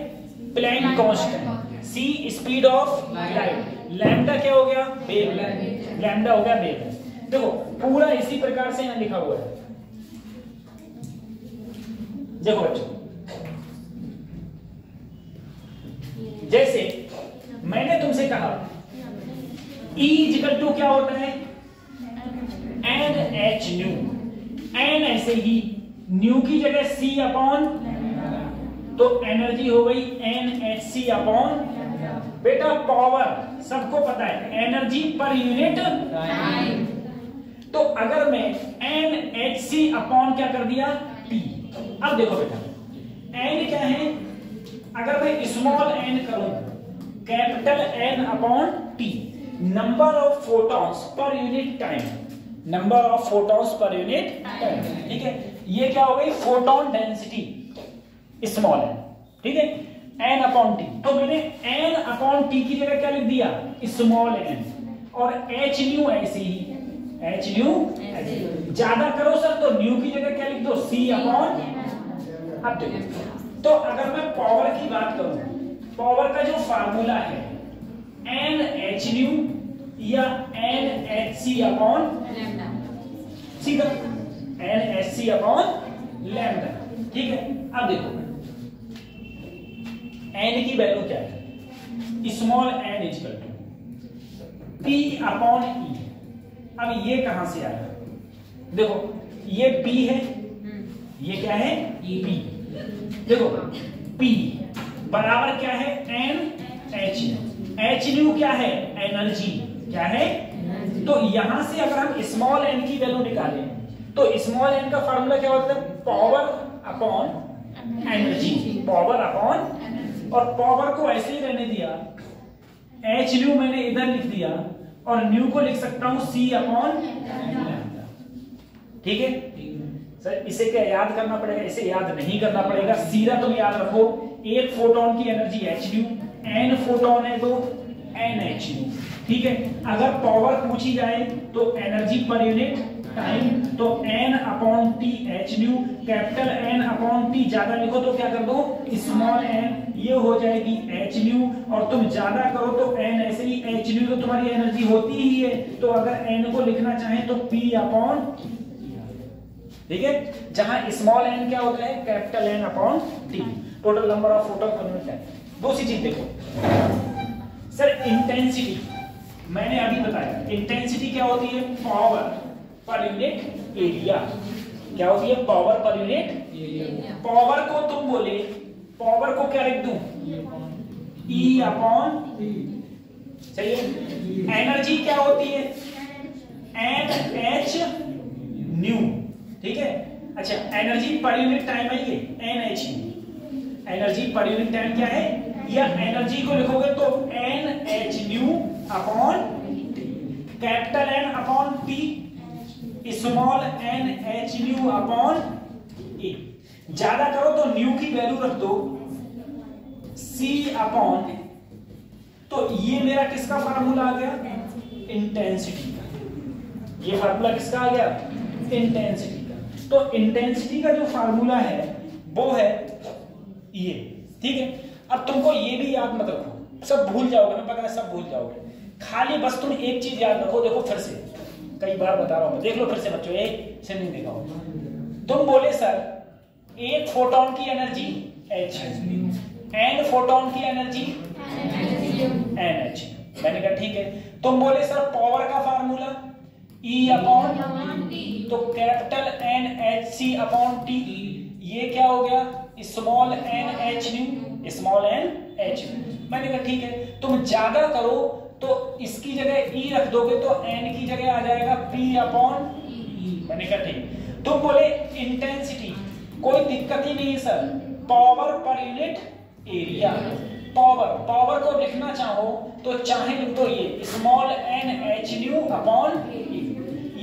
Planck constant. C speed of light. Lambda क्या हो गया, वेवलेंथ। लैम्डा हो गया वेवलेंथ। देखो पूरा इसी प्रकार से यहां लिखा हुआ है। देखो बच्चों, जैसे मैंने तुमसे कहा E इक्वल टू क्या होता है, NH न्यू। N ऐसे ही न्यू की जगह C अपॉन, तो एनर्जी हो गई NHC अपॉन। बेटा पावर सबको पता है, एनर्जी पर यूनिट टाइम। तो अगर मैं NHC अपॉन क्या कर दिया, T। अब देखो बेटा N क्या है, अगर मैं स्मॉल n करूं, capital N upon T, number of photons per unit time, number of photons per unit time, ठीक है। ये क्या हो गई, फोटोन डेंसिटी स्मॉल n, ठीक है, n अपॉन टी। तो मैंने n अपॉन टी की जगह क्या लिख दिया, स्मॉल n। और h न्यू ऐसे ही, h न्यू ज्यादा करो सर तो न्यू की जगह क्या लिख दो, c अपॉन। अब देखो, तो अगर मैं पावर की बात करूं, पावर का जो फार्मूला है NH न्यू या NHC अपॉन सीधा, NHC अपॉन लैम्डा, ठीक है। अब देखो n की वैल्यू क्या है, small n equal to P upon E। अब ये कहां से आया, देखो ये P है, ये क्या है P। देखो P बराबर क्या है, NH। H न्यू क्या है, एनर्जी क्या है। तो यहां से अगर हम स्मॉल n की वैल्यू निकालें तो स्मॉल n का फार्मूला क्या होता है, power upon energy, power upon. और पावर को ऐसे ही रहने दिया, H न्यू मैंने इधर लिख दिया और न्यू को लिख सकता हूं C अपॉन लैम्डा, ठीक है। सर इसे क्या याद करना पड़ेगा, इसे याद नहीं करना पड़ेगा, सीधा तुम याद रखो, एक फोटोन की energy H new, n photon है तो NH न्यू, ठीक है। अगर पावर पूछी जाए तो एनर्जी पर यूनिट टाइम, तो n upon T H new, capital N upon T ज्यादा लिखो तो क्या कर दो, स्मॉल n, ये हो जाएगी H न्यू। और तुम ज्यादा करो तो n ऐसे ही, H न्यू तो तुम्हारी एनर्जी होती ही है, तो अगर n को लिखना चाहे तो P अपॉन, ठीक है। जहां स्मॉल n क्या होता है, capital N upon T, total number of photon per unit time. दूसरी चीज देखो सर, इंटेंसिटी मैंने अभी बताया, इंटेंसिटी क्या होती है, पावर पर यूनिट एरिया। क्या होती है, power per unit area. Power को तुम बोले, पावर को क्या लिख दूं, E अपॉन, चलिए। एनर्जी क्या होती है, NH न्यू, ठीक है। अच्छा एनर्जी पर यूनिट टाइम है ये NH new, energy per unit time क्या है या एनर्जी को लिखोगे तो Nhν upon capital N upon T, small nhν upon E। ज्यादा करो तो न्यू की वैल्यू रख दो C अपॉन, तो ये मेरा किसका फार्मूला आ गया? इंटेंसिटी का। ये फार्मूला किसका आ गया? इंटेंसिटी का। तो इंटेंसिटी का जो फार्मूला है वो है ये, ठीक है। अब तुमको ये भी याद मत रखो, सब भूल जाओगे, मैं पता है सब भूल जाओगे, खाली बस तुम एक चीज याद रखो। देखो फिर से कई बार बता रहा हूं, देख लो फिर से बच्चों, एक से नहीं देखा होगा। तुम बोले सर एक फोटोन की एनर्जी h, n फोटोन की एनर्जी nh, मैंने कहा ठीक है। तुम बोले सर पावर का फार्मूला E अपॉन, तो कैपिटल NhC अपॉन T, ये क्या हो गया? Small nhν, small nhν। मैंने कहा ठीक है। तुम ज्यादा करो तो इसकी जगह E रख दोगे तो n की जगह आ जाएगा P अपॉन E। मैंने कहा ठीक। तुम बोले इंटेंसिटी, कोई दिक्कत ही नहीं है sir, power per unit area. Power को लिखना चाहो तो चाहे लिख दो ये स्मॉल nhν अपॉन E,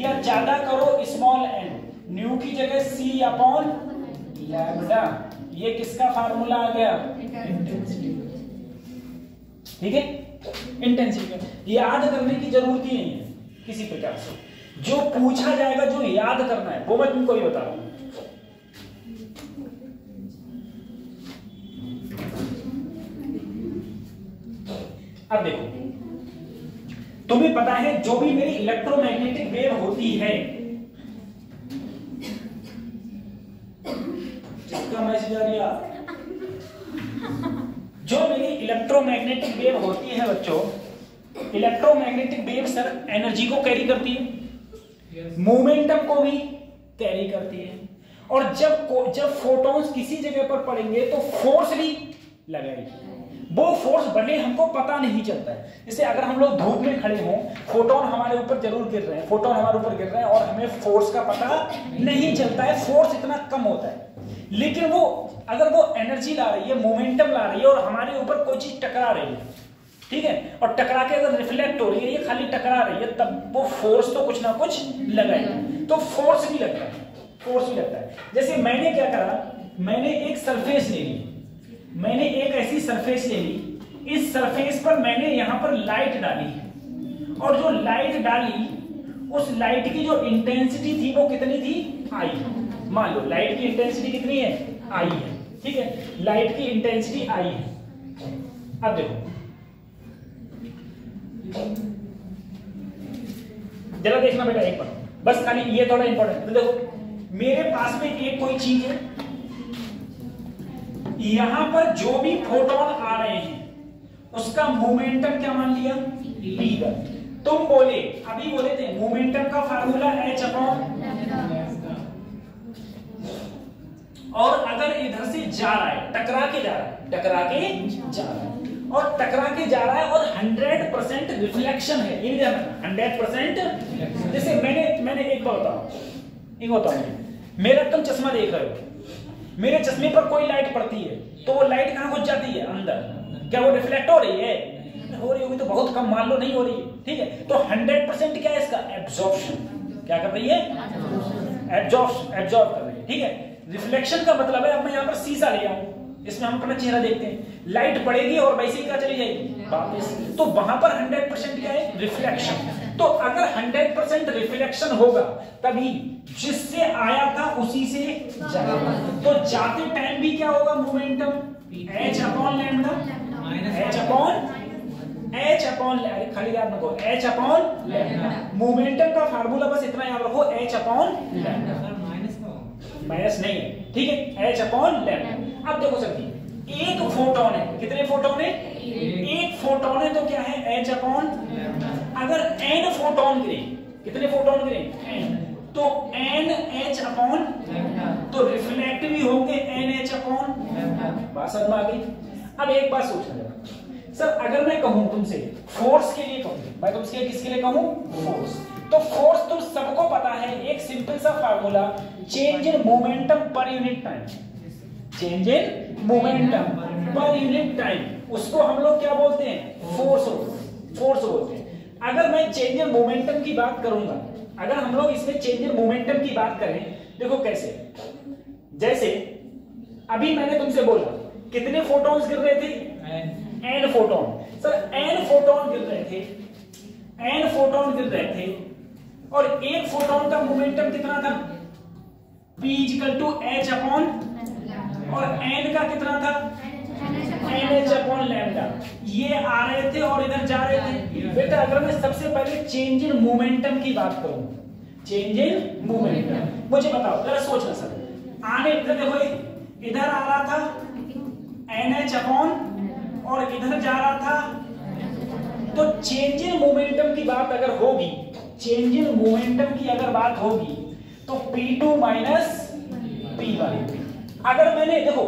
या ज्यादा करो स्मॉल n, न्यू की जगह C अपॉन लैम्डा। ये किसका फार्मूला आ गया? इंटेंसिटी। ठीक है, इंटेंसिटी का याद करने की जरूरत ही नहीं है किसी प्रकार से। जो पूछा जाएगा, जो याद करना है वो मैं तुमको ही बता रहा हूं। अब देखो, तुम्हें पता है जो भी मेरी इलेक्ट्रोमैग्नेटिक वेव होती है, जिसका मैसेज आ रहा, जो मेरी इलेक्ट्रोमैग्नेटिक वेव होती है बच्चों, इलेक्ट्रोमैग्नेटिक वेव सर एनर्जी को कैरी करती है, मोमेंटम को भी कैरी करती है, और जब फोटॉन्स किसी जगह पर पड़ेंगे तो फोर्स भी लगेगी। वो फोर्स भले हमको पता नहीं चलता है। जैसे अगर हम लोग धूप में खड़े हों, फोटोन हमारे ऊपर जरूर गिर रहे हैं, फोटोन हमारे ऊपर गिर रहे हैं और हमें फोर्स का पता नहीं चलता है, फोर्स इतना कम होता है। लेकिन वो अगर वो एनर्जी ला रही है, मोमेंटम ला रही है और हमारे ऊपर कोई चीज टकरा रही है, ठीक है, और टकरा के अगर रिफ्लेक्ट हो रही है, ये खाली टकरा रही है, तब वो फोर्स तो कुछ ना कुछ लगाएगा। तो फोर्स भी लगता है, फोर्स भी लगता है। जैसे मैंने क्या करा, मैंने एक सरफेस ले ली, मैंने एक ऐसी सरफेस ले ली, इस सरफेस पर मैंने यहां पर लाइट डाली, और जो लाइट डाली उस लाइट की जो इंटेंसिटी थी वो कितनी थी? आई। मान लो लाइट की इंटेंसिटी कितनी है? आई है, ठीक है, लाइट की इंटेंसिटी आई है। अब देखो जरा देखना बेटा एक बार, बस खाली ये थोड़ा इंपॉर्टेंट। देखो मेरे पास में एक कोई चीज है, यहां पर जो भी फोटोन आ रहे हैं उसका मोमेंटम क्या मान लिया? लीगा। तुम बोले, अभी बोले थे मोमेंटम का फार्मूला h अपॉन, और अगर इधर से जा रहा है, टकरा के जा रहा है, टकरा के जा रहा है, और टकरा के जा रहा है और 100% रिफ्लेक्शन है, ये भी ध्यान रखना 100%। जैसे मैंने एक बात बताऊं, मेरा तुम चश्मा देख रहे हो, मेरे चश्मे पर कोई लाइट पड़ती है तो वो लाइट कहां घुस जाती है? अंदर। क्या वो रिफ्लेक्ट हो रही है? हो रही होगी तो बहुत कम, मान लो नहीं हो रही है, ठीक है। तो 100% क्या है इसका? एब्जॉर्प्शन। क्या कर रही है? एब्जॉर्ब कर रही है, ठीक है। रिफ्लेक्शन का मतलब है, अब मैं यहाँ पर शीशा ले आऊं, इसमें हम अपना चेहरा देखते हैं, लाइट पड़ेगी और वैसे ही क्या चली जाएगी? वापस। तो वहां पर 100% क्या है? रिफ्लेक्शन। तो अगर 100% रिफ्लेक्शन होगा तभी जिससे आया था उसी से जाएगा। तो जाते टाइम भी क्या होगा? Momentum h upon lambda, h upon खाली याद रखो h अपॉन लैम्डा। मोमेंटम का फार्मूला बस इतना याद रखो, h अपॉन लैम्डा, माइनस नहीं है, ठीक है, h अपॉन लैम्डा। अब देखो सर, एक फोटोन है, कितने फोटोन है? एक फोटोन है, तो क्या है? h upon. अगर n फोटोन गिरे, कितने फोटोन गिरे? n, तो n h अपॉन, तो रिफ्लेक्ट भी होंगे n h अपॉन। बात समझ में आ गई? अब एक बात सोचना सर, अगर मैं कहूं तुमसे फोर्स के लिए कहूं, मैं तुमसे किसके लिए कहूं? फोर्स। तो फोर्स तुम सबको पता है, एक सिंपल सा formula, change in momentum per unit time, change in momentum per unit time. उसको हम लोग क्या बोलते हैं? फोर्स बोलते हैं। अगर मैं चेंज इन मोमेंटम की बात करूंगा, अगर हम लोग इसमें चेंज इन मोमेंटम की बात करें, देखो कैसे, जैसे अभी मैंने तुमसे बोला कितने फोटॉन्स गिर रहे थे? n photon. Sir n photon गिर रहे थे, n फोटॉन गिर रहे थे, और एक फोटॉन का मोमेंटम कितना था? p equal to h upon, और n का कितना था? nh upon lambda. ये आ रहे थे और इधर जा रहे थे। बेटा अगर मैं सबसे पहले चेंज इन मोमेंटम की बात करूं, चेंज इन मोमेंटम, मुझे बताओ जरा सोचना सर, आने इधर देखो, इधर आ रहा था nh अपॉन और इधर जा रहा था, तो चेंज इन मोमेंटम की बात अगर होगी, चेंज इन मोमेंटम की अगर बात होगी तो P2 माइनस P1। अगर मैंने देखो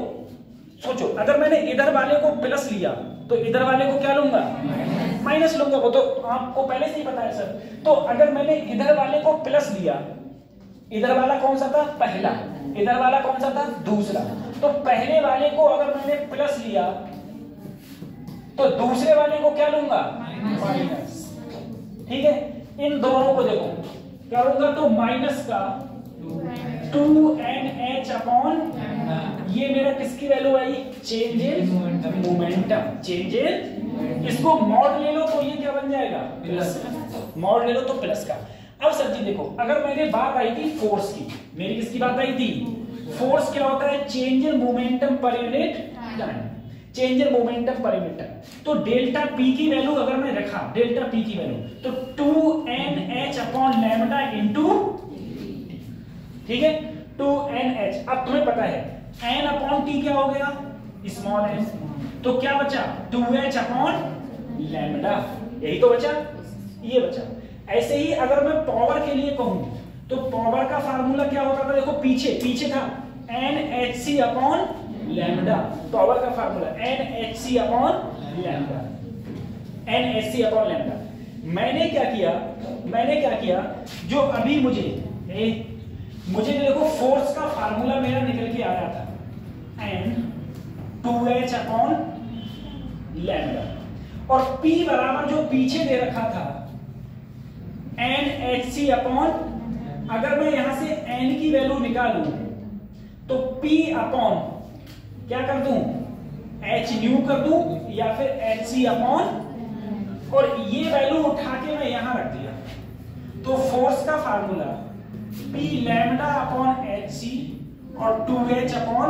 सोचो, अगर मैंने इधर वाले को प्लस लिया तो इधर वाले को क्या लूंगा? माइनस लूंगा। वो तो आपको पहले से ही पता है सर। तो अगर मैंने इधर वाले को प्लस लिया, इधर वाला कौन सा था? पहला। इधर वाला कौन सा था? दूसरा। तो पहले वाले को अगर मैंने प्लस लिया तो दूसरे वाले को क्या लूंगा? माइनस। ठीक है, इन दोनों को देखो क्या होगा, तो माइनस का 2nh अपॉन, ये मेरा किसकी value I? Change in momentum. Change in, इसको मॉड ले लो तो ये क्या बन जाएगा? प्लस। मॉड ले लो तो प्लस का। अब सर जी देखो, अगर मैंने बात आई थी फोर्स की, मेरी किसकी बात आई थी? फोर्स क्या होता है? Change in momentum per unit time. Change in momentum per unit time. तो डेल्टा पी की वैल्यू अगर मैं रखा, डेल्टा पी की वैल्यू, तो 2nh अपॉन लैम्डा इनटू, ठीक है, 2nh। अब तुम्हें पता है n अपॉन t क्या हो गया? Small n। तो क्या बचा? 2h upon lambda. यही तो बचा, ये बचा। ऐसे ही अगर मैं पावर के लिए कहूं तो पावर का फार्मूला क्या होता था? देखो पीछे था nhc अपॉन लैम्डा। पावर का formula nhc upon lambda, nhc upon lambda. मैंने क्या किया, जो अभी मुझे देखो फोर्स का फार्मूला मेरा निकल के आ रहा था, n 2h अपॉन लैम्डा, और P बराबर जो पीछे दे रखा था nhc अपॉन, अगर मैं यहां से n की वैल्यू निकालूं तो P अपॉन क्या कर दूं? h न्यू कर दूं, या फिर hc अपॉन, और ये वैल्यू उठा के मैं यहां रख दिया। तो फोर्स का formula P lambda upon hc और 2h अपॉन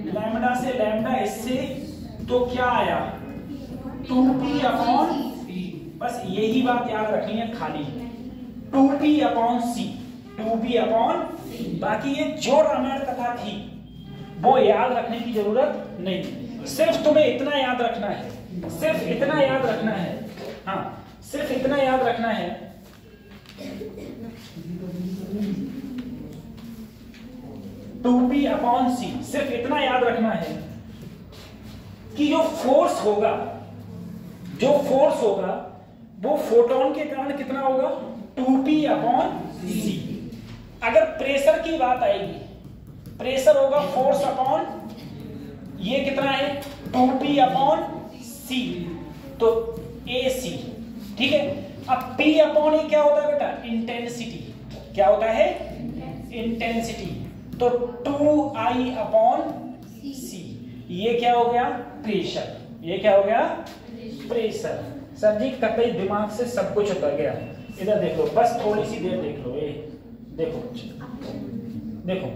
लैम्डा से लैम्डा, इससे तो क्या आया? 2p अपॉन, बस यही बात याद रखनी है खाली, 2p upon c, 2p upon. बाकी ये जो रामायण कथा थी वो याद रखने की जरूरत नहीं, सिर्फ तुम्हें इतना याद रखना है, सिर्फ इतना याद रखना है, हाँ सिर्फ इतना याद रखना है, 2p अपॉन c, सिर्फ इतना याद रखना है कि जो फोर्स होगा वो फोटोन के कारण कितना होगा? 2p upon c। अगर प्रेशर की बात आएगी, प्रेशर होगा फोर्स अपॉन, ये कितना है? 2p अपॉन c, तो ac। ठीक है, अब p अपॉन ये क्या होता है बेटा? इंटेंसिटी। क्या होता है? इंटेंसिटी। तो 2i अपॉन c, ये क्या हो गया? प्रेशर। ये क्या हो गया? प्रेशर। सर जी कतई दिमाग से सब कुछ उतर गया। इधर देख लो, बस थोड़ी सी देर देख लो, ये देखो देखो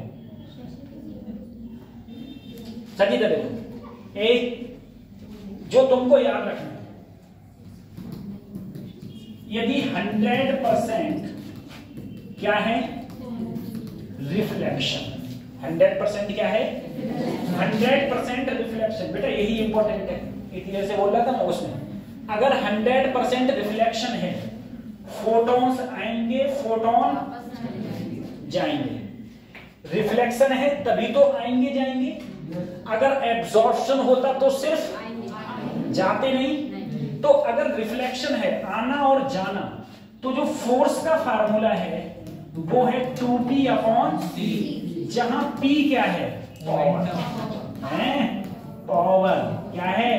सर जी, इधर देखो, एक जो तुमको याद रखना है, यदि 100% क्या है? रिफ्लेक्शन। 100% क्या है? 100% रिफ्लेक्शन। बेटा यही इंपॉर्टेंट है, इतने से बोल रहा था मैं उसमें। अगर 100% रिफ्लेक्शन है, फोटॉन्स आएंगे, फोटॉन जाएंगे। रिफ्लेक्शन है तभी तो आएंगे जाएंगे। अगर एब्जॉर्प्शन होता तो सिर्फ जाते नहीं। तो अगर रिफ्लेक्शन है, आना और जाना, तो जो फोर्स का फार्मूला है वो है 2p अपॉन c, जहां p क्या है? पावर है। पावर क्या है,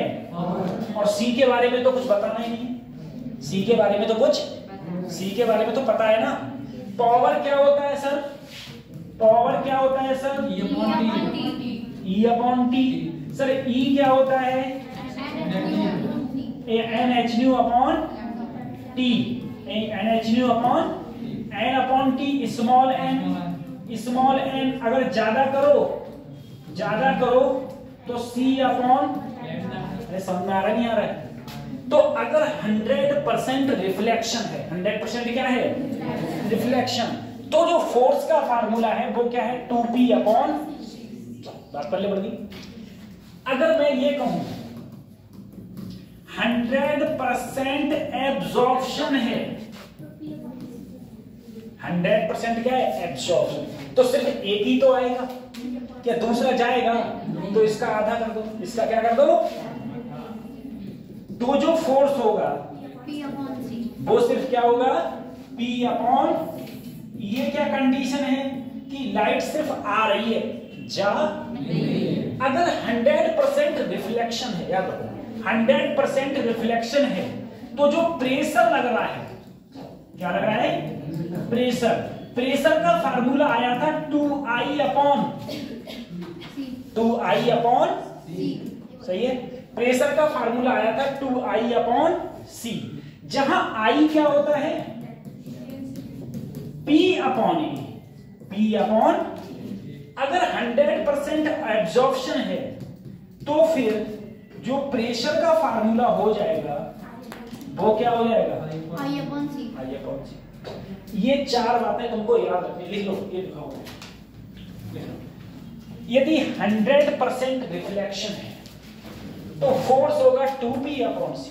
और सी के बारे में तो कुछ बताना ही नहीं, सी के बारे में तो पता है ना। पावर क्या होता है सर, पावर क्या होता है sir, E upon T. Sir E क्या होता है, NH upon T, NH upon T. Small n अगर ज्यादा करो तो C अपॉन, अरे समझ में आ रहा नहीं आ रहा है। तो अगर 100% रिफ्लेक्शन है, 100% क्या है, रिफ्लेक्शन, तो जो फोर्स का फार्मूला है वो क्या है, 2p अपॉन, बात पहले बढ़ गई। अगर मैं ये कहूं 100% एब्जॉर्प्शन है, 100% क्या है, एब्जॉर्प्शन, तो सिर्फ एक ही तो आएगा, क्या दूसरा जाएगा, तो इसका आधा कर दो, इसका क्या कर दो, तो जो फोर्स होगा वो सिर्फ क्या होगा, P अपॉन, ये क्या कंडीशन है कि लाइट सिर्फ आ रही है, जा अगर 100% रिफ्लेक्शन है, याद रखो 100% रिफ्लेक्शन है, तो जो प्रेशर लग रहा है, क्या लग रहा है, प्रेशर का फार्मूला आया था 2I अपॉन सही है, प्रेशर का फार्मूला आया था 2I अपॉन C, जहां I क्या होता है, P अपॉन अगर 100% एब्जॉर्प्शन है तो फिर जो प्रेशर का फार्मूला हो जाएगा वो क्या हो जाएगा, I अपॉन C। ये चार बातें तुमको याद रखनी, लिख लो, ये लिखाओ, यदि 100% रिफ्लेक्शन है तो फोर्स होगा 2p अपॉन C,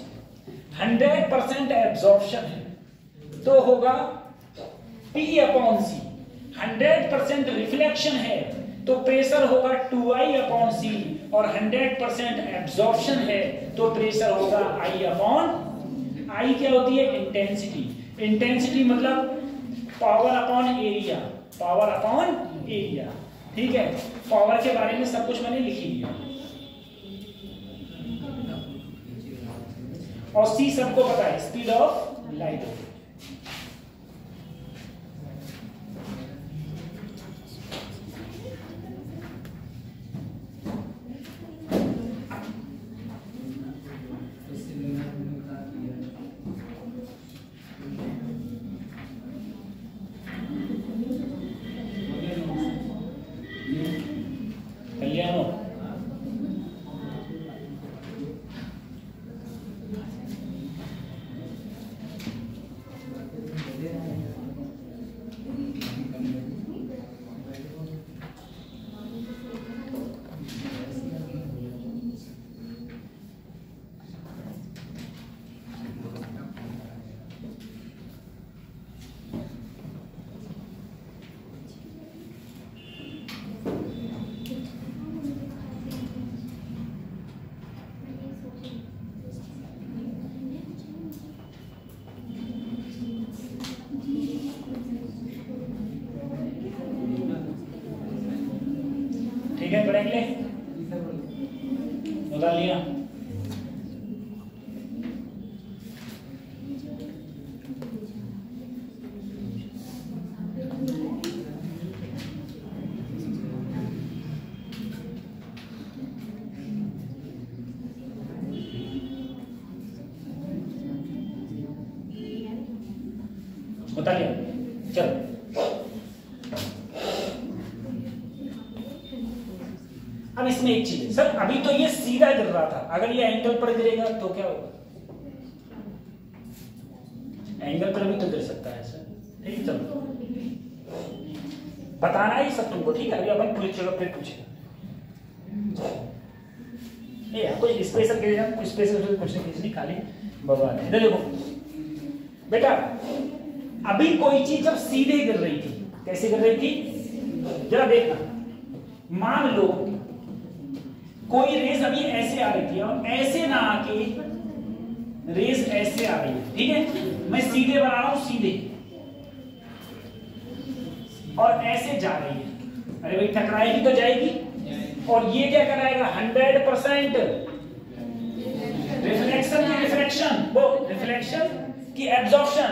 100% एब्जॉर्प्शन है तो होगा P अपॉन C, 100% रिफ्लेक्शन है तो प्रेशर होगा 2I अपॉन C, और 100% एब्जॉर्प्शन है तो प्रेशर होगा I अपॉन, I क्या होती है, इंटेंसिटी मतलब पावर अपॉन एरिया, ठीक है। पावर के बारे में सब कुछ मैंने लिख ही दिया, और C सबको पता है, स्पीड ऑफ लाइट। ठीक है, पढ़ेंगे, बता लिया। बता लिया, चलो। अब इसमें एक चीज है सर, अभी तो ये सीधा गिर रहा था, अगर ये एंगल पर गिरेगा तो क्या होगा, एंगल पर भी तो गिर सकता है सर, ठीक है। चलो बताना ही सब तुमको, ठीक है। अभी अपन पूछेगा, फिर पूछेगा, ये कोई स्पेशल के कुछ स्पेशल क्वेश्चन नहीं, खाली बर्बाद। इधर देखो बेटा, अभी कोई चीज जब सीधे गिर रही थी, कैसे गिर रही थी, जरा देखना, मान लो कोई रेस अभी ऐसे आ रही थी और ऐसे ना आके रेस ऐसे आ रही है, ठीक है, मैं सीधे बना रहा हूं, सीधे, और ऐसे जा रही है, अरे भाई टकराएगी तो जाएगी, और ये क्या कराएगा 100% रिफ्लेक्शन की रिफ्लेक्शन, वो रिफ्लेक्शन की एब्जॉर्प्शन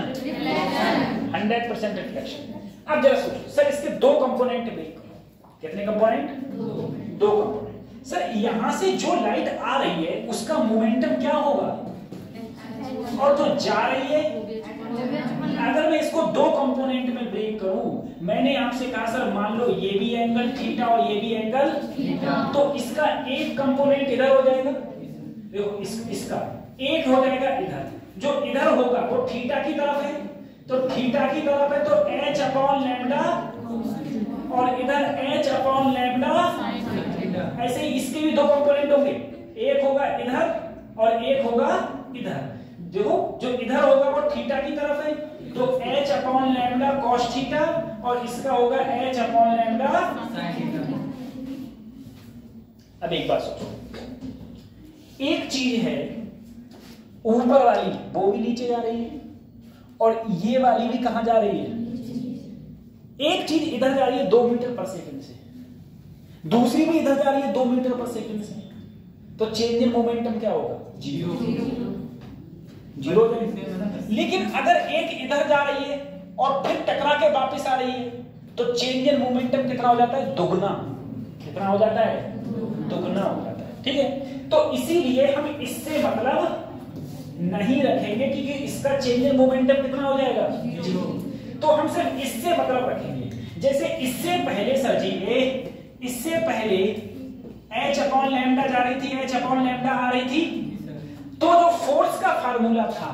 100% रिफ्लेक्शन। अब जरा सोचो सर इसके दो कंपोनेंट ब्रेक करो, कितने कंपोनेंट? दो कंपोनेंट। सर यहां से जो लाइट आ रही है उसका मोमेंटम क्या होगा, और जो जा रही है, अगर मैं इसको दो कंपोनेंट में ब्रेक करूं, मैंने आपसे कहा सर मान लो ये भी एंगल थीटा और ये भी एंगल थीटा, तो इसका एक कंपोनेंट इधर हो जाएगा, देखो इसका एक हो जाएगा इधर, जो इधर होगा वो थीटा की तरफ है, तो थीटा की तरफ है तो h अपॉन लैम्डा, और इधर h अपॉन लैम्डा, ऐसे ही इसके भी दो कंपोनेंट होंगे, एक होगा इधर और एक होगा इधर। देखो जो इधर होगा वो थीटा की तरफ है, तो h upon lambda cos theta, और इसका होगा h upon lambda sin theta. अब एक बात सोचो, एक चीज है ऊपर वाली वो भी नीचे जा रही है, और ये वाली भी कहां जा रही है, एक चीज इधर जा रही है 2 मीटर पर सेकंड से, दूसरी भी इधर जा रही है 2 मीटर पर सेकंड से, तो चेंज इन मोमेंटम क्या होगा, जीरो। लेकिन अगर एक इधर जा रही है और फिर टकरा के वापस आ रही है, तो चेंज इन मोमेंटम कितना हो जाता है, दुगना। कितना हो जाता है, दुगना हो जाता है। ठीक है, तो इसीलिए हम इससे मतलब नहीं रखेंगे क्योंकि इसका चेंज इन मोमेंटम कितना हो जाएगा, तो हम सिर्फ इससे मतलब रखेंगे। जैसे इससे पहले सर जी इससे पहले h अपॉन लैम्डा जा रही थी, h अपॉन लैम्डा आ रही थी, तो जो फोर्स का फार्मूला था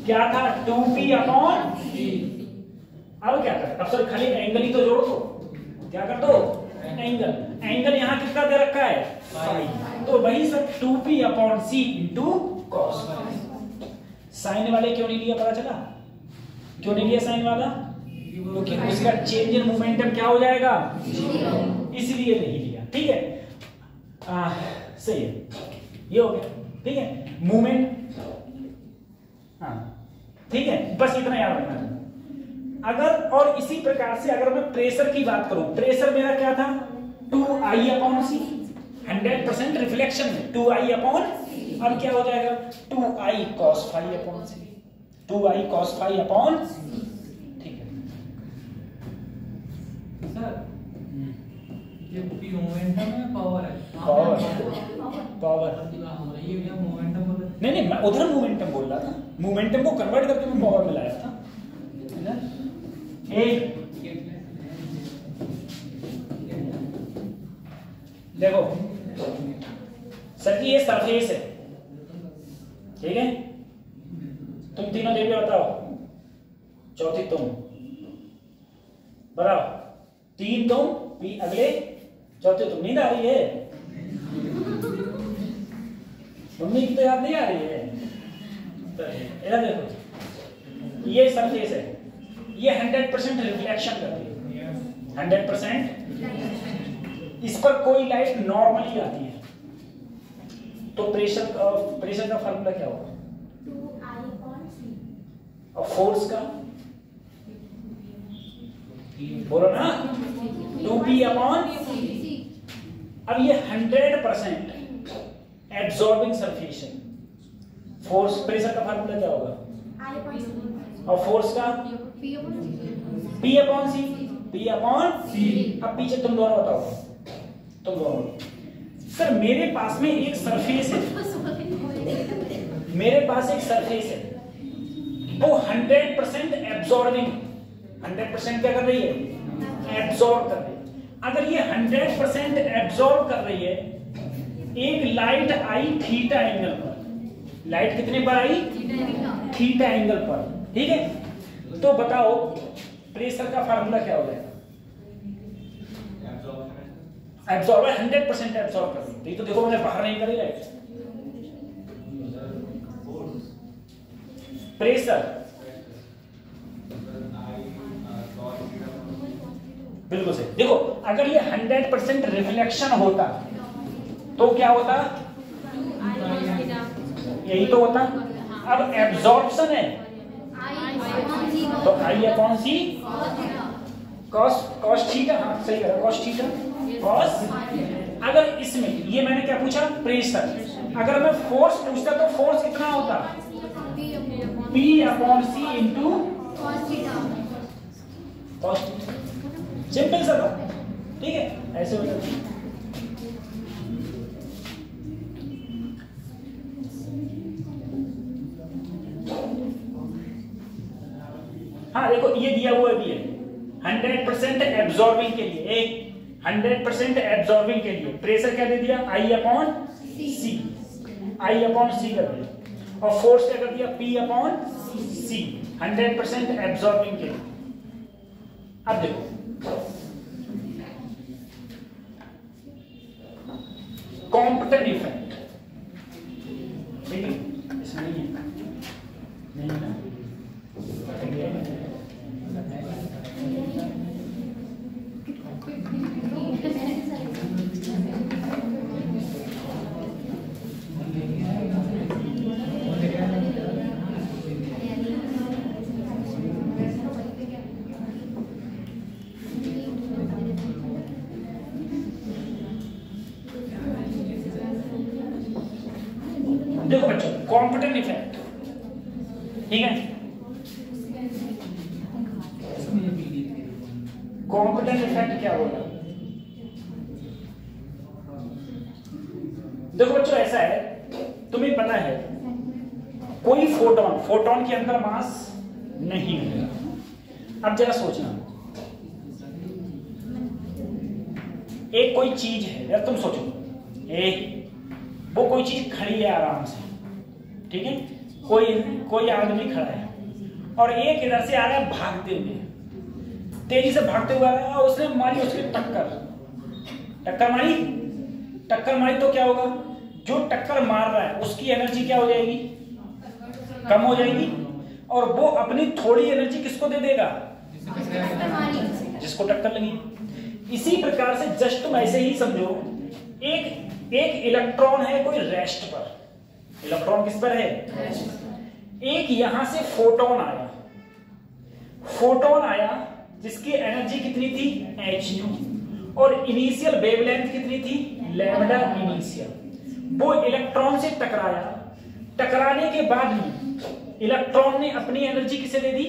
क्या था, 2p अपॉन c। अब क्या कर, अब सर खाली एंगल ही तो जोड़ दो, क्या कर दो, एंगल यहां कितना दे रखा है, तो वही sir 2p upon c into cos. Sine वाले क्यों नहीं लिया, पता चला क्यों नहीं लिया साइन वाला, क्योंकि उसका चेंज इन मोमेंटम क्या हो जाएगा, इसलिए नहीं लिया। ठीक है, सही है, ये हो गया। ठीक है, मूवमेंट, हाँ ठीक है, बस इतना याद रखना। अगर और इसी प्रकार से अगर मैं प्रेशर की बात करूं, प्रेशर मेरा क्या था 2I अपॉन सी, 100% रिफ्लेक्शन में 2I अपॉन, अब क्या हो जाएगा 2I cos फाई अपॉन सी, 2I cos फाई अपॉन। ठीक है सर, ये मोमेंटम है पावर है, पावर ये क्या मोमेंटम बोल रहे, नहीं मैं उधर मोमेंटम बोल रहा था, मोमेंटम को कन्वर्ट करके मैं पावर में लाया था ना। देखो सर जी ये सरफेस है, ठीक है, तुम तीनों देवी बताओ, चौथी तुम बताओ, 3 तुम, अगले चौथे तुम। नींद आ रही है, मम्मी की तो याद नहीं आ रही है। इधर देखो, ये सरफेस है, ये 100% रिफ्लेक्शन करती है, 100%। इस पर कोई लाइट नॉर्मली आती है, तो प्रेशर का फार्मूला क्या होगा, 2I अपॉन c, और फोर्स का बोलो ना, 2p अपॉन। अब ये 100% एब्सॉर्बिंग सरफेस है, फोर्स प्रेशर का फार्मूला क्या होगा, I अपॉन c, और फोर्स का p upon c, p upon c, p upon c। अब पीछे तुम दोनों बताओ, तुम दोनों। सर मेरे पास में एक सरफेस है, मेरे पास एक सरफेस है, वो 100% एब्सॉर्बिंग, 100% क्या कर रही है, एब्सॉर्ब कर रही है। अगर ये 100% एब्सॉर्ब कर रही है, एक लाइट आई थीटा एंगल पर, लाइट कितने पर आई, थीटा एंगल पर, ठीक है। तो बताओ प्रेशर का फार्मूला क्या हो जाएगा, एब्सॉर्ब 100% एब्सॉर्ब कर रही है, तो देखो मैंने बाहर नहीं करी लाइट, प्रेशर बिल्कुल सही। देखो अगर ये 100% रिफ्लेक्शन होता तो क्या होता, यही तो होता। अब एब्सॉर्प्शन है तो I upon C cos theta, हाँ सही करा, कॉस थीटा कॉस। अगर इसमें ये मैंने क्या पूछा, प्रेशर, अगर मैं फोर्स पूछता तो फोर्स कितना होता, P upon C into cos theta. Simple सा था, ठीक है, ऐसे हो जाता है। हाँ देखो ये दिया हुआ भी है 100% एब्जॉर्बिंग के लिए, एक 100% एब्जॉर्बिंग के लिए प्रेशर क्या दे दिया, I upon C, I upon C कर दिया, और फोर्स क्या कर दिया, P अपॉन सी, 100% एब्जॉर्बिंग के लिए। अब देखो कॉम्पटन इफेक्ट, ठीक है, इसमें नहीं है, नहीं है ना, देखो बच्चों कॉम्पटन इफेक्ट, ठीक है, कॉम्पटन इफेक्ट क्या बोला, देखो बच्चों ऐसा है, तुम्हें पता है कोई फोटोन के अंदर मास नहीं है। अब जरा सोचना, एक कोई चीज है यार, तुम सोचो, वो कोई चीज खड़ी है आराम से, ठीक है, कोई आदमी खड़ा है और एक इधर से आ रहा है भागते हुए, तेजी से भागते हुए आ रहा है, और उसने मारी उसके टक्कर मारी तो क्या होगा, जो टक्कर मार रहा है उसकी एनर्जी क्या हो जाएगी, कम हो जाएगी, और वो अपनी थोड़ी एनर्जी किसको दे देगा, जिसको टक्कर लगी। इसी प्रकार से जस्ट तुम ऐसे ही समझो, एक इलेक्ट्रॉन है कोई रेस्ट पर, इलेक्ट्रॉन किस पर है, एक यहां से फोटोन आया जिसकी एनर्जी कितनी थी, h2, और इनिशियल वेवलेंथ कितनी थी, लैम्डा इनिशियल। वो इलेक्ट्रॉन से टकराया, टकराने के बाद में इलेक्ट्रॉन ने अपनी एनर्जी किसे दे दी,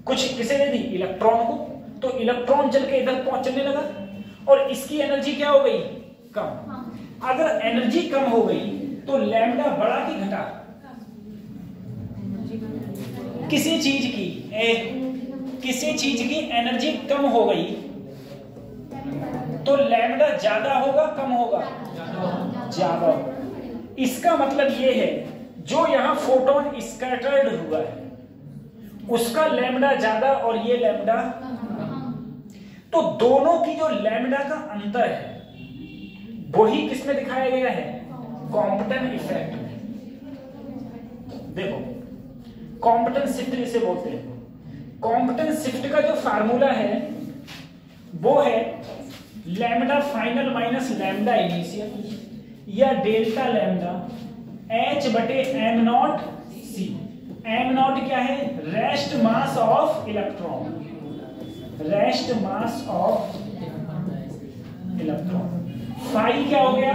किसे दे दी, इलेक्ट्रॉन को, तो इलेक्ट्रॉन चल के इधर पहुंचने लगा, और इसकी एनर्जी क्या हो गई, कम। अगर एनर्जी कम हो गई तो लैम्डा बढ़ा कि घटा, किसी चीज की एनर्जी कम हो गई तो लैम्डा ज्यादा होगा कम होगा, ज्यादा। इसका मतलब ये है जो यहां फोटोन स्कैटर्ड हुआ है उसका लैम्डा ज्यादा और ये लैम्डा, तो दोनों की जो लैम्डा का अंतर है वही किसमें दिखाया गया है, कॉम्पटन इफेक्ट में। देखो कॉम्पटन शिफ्ट जिसे बोलते हैं, कॉम्पटन शिफ्ट का जो फार्मूला है वो है lambda final minus lambda initial या डेल्टा लैम्डा h बटे m naught c। m naught क्या है, rest mass of electron, rest mass of electron. Phi क्या हो गया,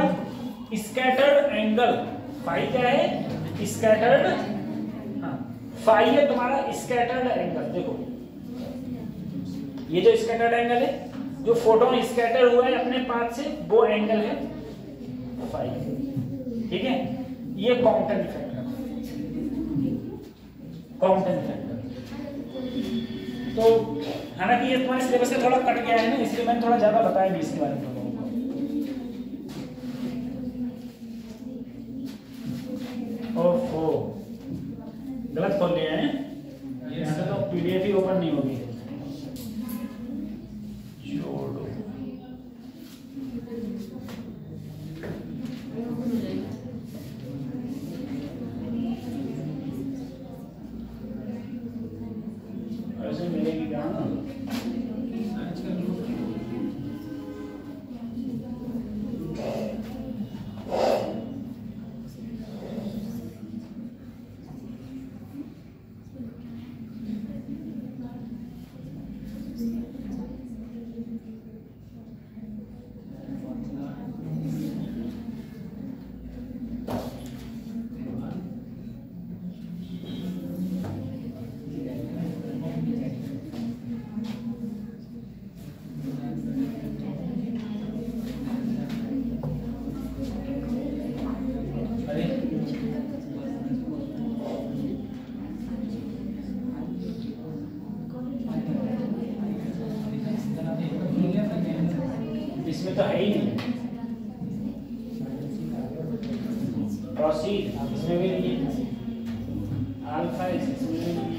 स्कैटर्ड एंगल, फाई क्या है, स्कैटर्ड, हाँ फाई है तुम्हारा स्कैटर्ड एंगल। देखो ये जो स्कैटर्ड एंगल है, जो फोटोन स्कैटर हुआ है अपने पाथ से, वो एंगल है फाई, ठीक है। ये कॉम्पटन इफेक्ट है, कॉम्पटन इफेक्ट। तो हालांकि ये तुम्हारे सिलेबस से थोड़ा कट गया है ना, इसलिए मैंने थोड़ा ज्यादा बताया भी इसके बारे में। ओफो गलत खोल लिया है, यहाँ तो पीडीएफ ही ओपन नहीं होगी, छोड़ो। ऐसे मिलेगी क्या ना, तो है ही नहीं। प्रोसीड इसमें भी नहीं है, अल्फा इसमें भी नहीं है।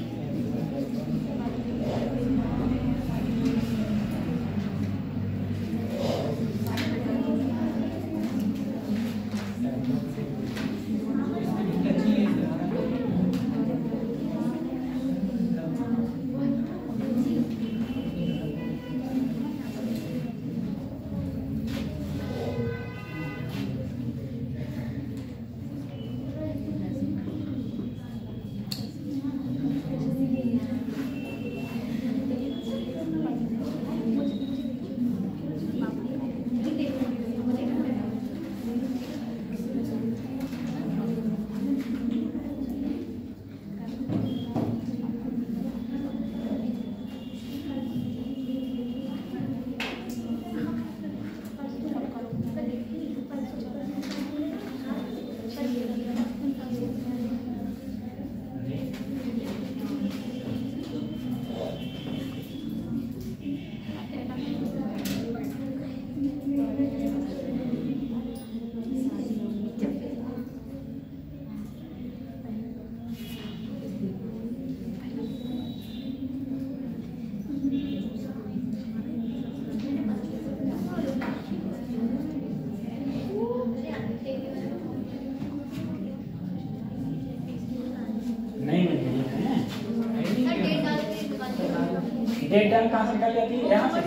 डेट डाल कहाँ से निकाल जाती है? यहाँ से।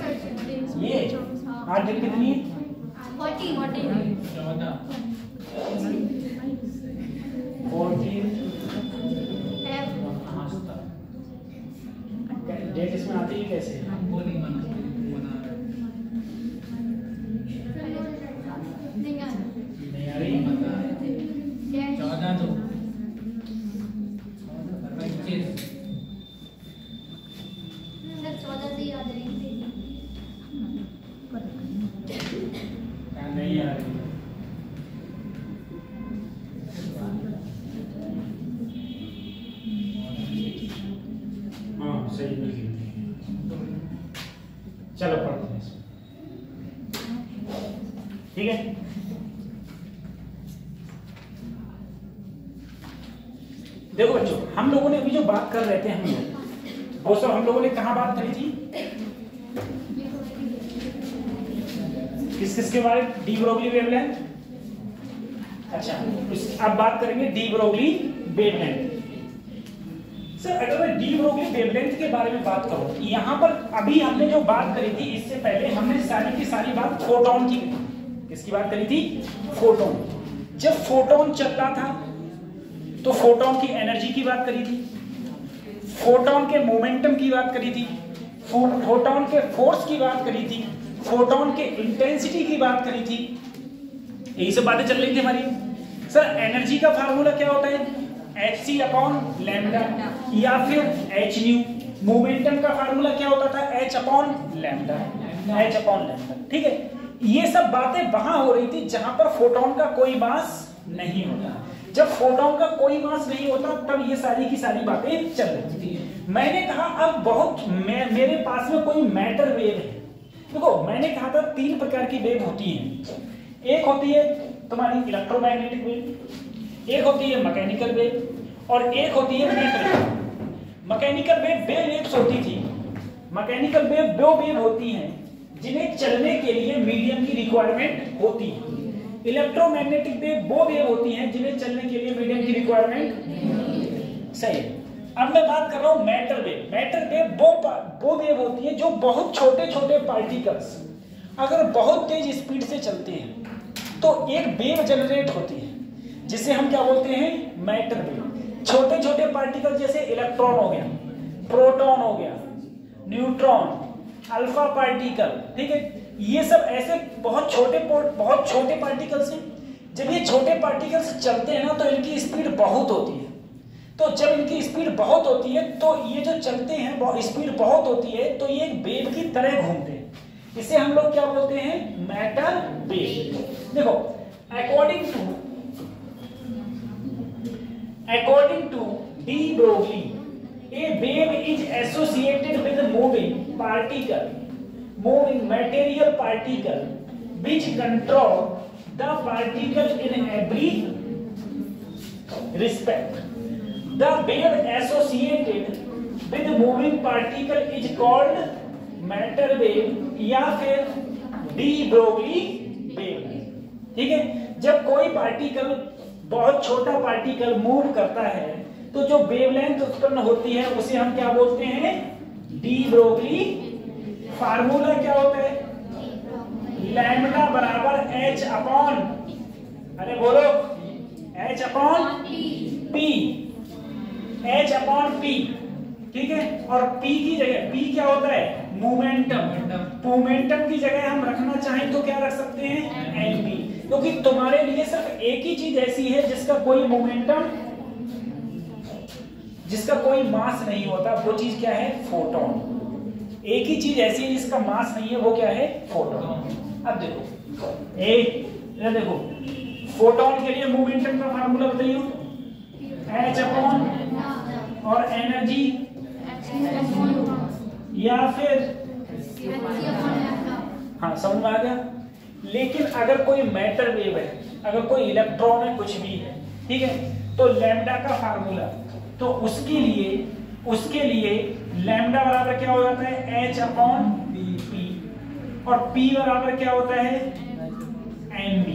ये 8 डेट कितनी है? 14 डेट इसमें आती है कैसे? नहीं आ रही। 14 तो 25 नहीं आ रही। हाँ सही नहीं। चलो पढ़ते हैं इसमें, ठीक है। देखो बच्चों, हम लोगों ने अभी जो बात कर रहे थे, हम लोगों ने कहाँ बात करी थी? किस के बारे में? De Broglie wavelength. अच्छा, अब बात करेंगे डी ब्रोगली वेवलेंथ। सर अगर मैं डी ब्रोगली वेवलेंथ के बारे में बात करूं, यहाँ पर अभी हमने जो बात करी थी, इससे पहले हमने सारी की सारी बात फोटोन की, किसकी बात करी थी? फोटोन। जब फोटोन चल रहा था तो फोटोन की एनर्जी की बात करी थी, फोटोन के मोमेंटम की बात करी थी, फोटोन के फोर्स की बात करी थी, फोटोन के इंटेंसिटी की बात करी थी। यही सब बातें चल रही थी हमारी। सर एनर्जी का फार्मूला क्या होता है? hc/लैम्डा या फिर hν। मोमेंटम का फार्मूला क्या होता था? h/लैम्डा, h/लैम्डा। ठीक है, ये सब बातें वहां हो रही थी जहां पर फोटोन का कोई मास नहीं होता। जब फोटोन का कोई मास नहीं होता तब ये सारी की सारी बातें चल रही थी। मैंने कहा अब बहुत मेरे पास में कोई मैटर वेव है। देखो मैंने कहा था 3 प्रकार की वेव होती हैं। एक होती है तुम्हारी इलेक्ट्रोमैग्नेटिक वेव, एक होती है मैकेनिकल वेव और एक होती है matter wave. Mechanical wave waves होती थी। मैकेनिकल वेव वो वेव होती हैं जिन्हें चलने के लिए मीडियम की रिक्वायरमेंट होती है। इलेक्ट्रोमैग्नेटिक वेव वो वेव होती हैं जिन्हें चलने के लिए मीडियम की रिक्वायरमेंट। सही। अब मैं बात कर रहा हूं मैटर वेव। मैटर वेव वो वेव होती है जो बहुत छोटे छोटे पार्टिकल्स अगर बहुत तेज स्पीड से चलते हैं तो एक वेव जनरेट होती है जिसे हम क्या बोलते हैं? Matter wave. छोटे छोटे पार्टिकल जैसे इलेक्ट्रॉन हो गया, प्रोटॉन हो गया, न्यूट्रॉन, अल्फा पार्टिकल, ठीक है, ये सब ऐसे बहुत छोटे पार्टिकल्स हैं। जब ये छोटे पार्टिकल्स चलते हैं ना तो इनकी स्पीड बहुत होती है। तो जब इनकी स्पीड बहुत होती है तो ये जो चलते हैं स्पीड बहुत होती है तो ये एक वेव की तरह घूमते हैं। इसे हम लोग क्या बोलते हैं? Matter wave. देखो according to de Broglie a wave is associated with moving material particle which control the particle in every respect. The wave associated with moving particle is called matter wave या फिर de Broglie wave. ठीक है, जब कोई particle, बहुत छोटा particle move करता है तो जो वेवलेंथ उत्पन्न होती है उसे हम क्या बोलते हैं? De Broglie. फार्मूला क्या होता है? लैम्डा बराबर h अपॉन, अरे बोलो, h upon p, h upon p। ठीक है, और p की जगह, p क्या होता है? मोमेंटम। मोमेंटम की जगह हम रखना चाहें तो क्या रख सकते हैं? mv। क्योंकि तुम्हारे लिए सिर्फ एक ही चीज ऐसी है जिसका कोई मोमेंटम, जिसका कोई मास नहीं होता, वो चीज क्या है? फोटोन। एक ही चीज ऐसी है जिसका मास नहीं है, वो क्या है? फोटोन। अब देखो देखो, फोटोन के लिए मोमेंटम का फार्मूला बताइए। h अपॉन और एनर्जी या फिर, हाँ समझ में आ गया। लेकिन अगर कोई मैटर वेव है, अगर कोई इलेक्ट्रॉन है, कुछ भी है, ठीक है, तो लैम्डा का फार्मूला, तो उसके लिए लैम्डा बराबर क्या हो जाता है? h अपॉन p, और p बराबर क्या होता है? mv।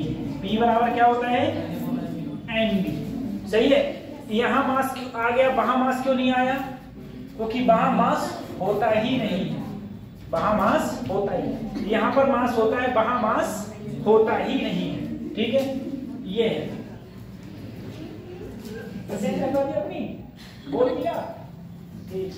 p बराबर क्या होता है? mv। सही है। यहाँ मास आ गया, वहां मास क्यों नहीं आया? क्योंकि वहां मास होता ही नहीं है, वहां मास होता ही नहीं। यहाँ पर मास होता है, वहां मास होता ही नहीं है। ठीक है, ये है अपनी बोल दिया। ठीक है,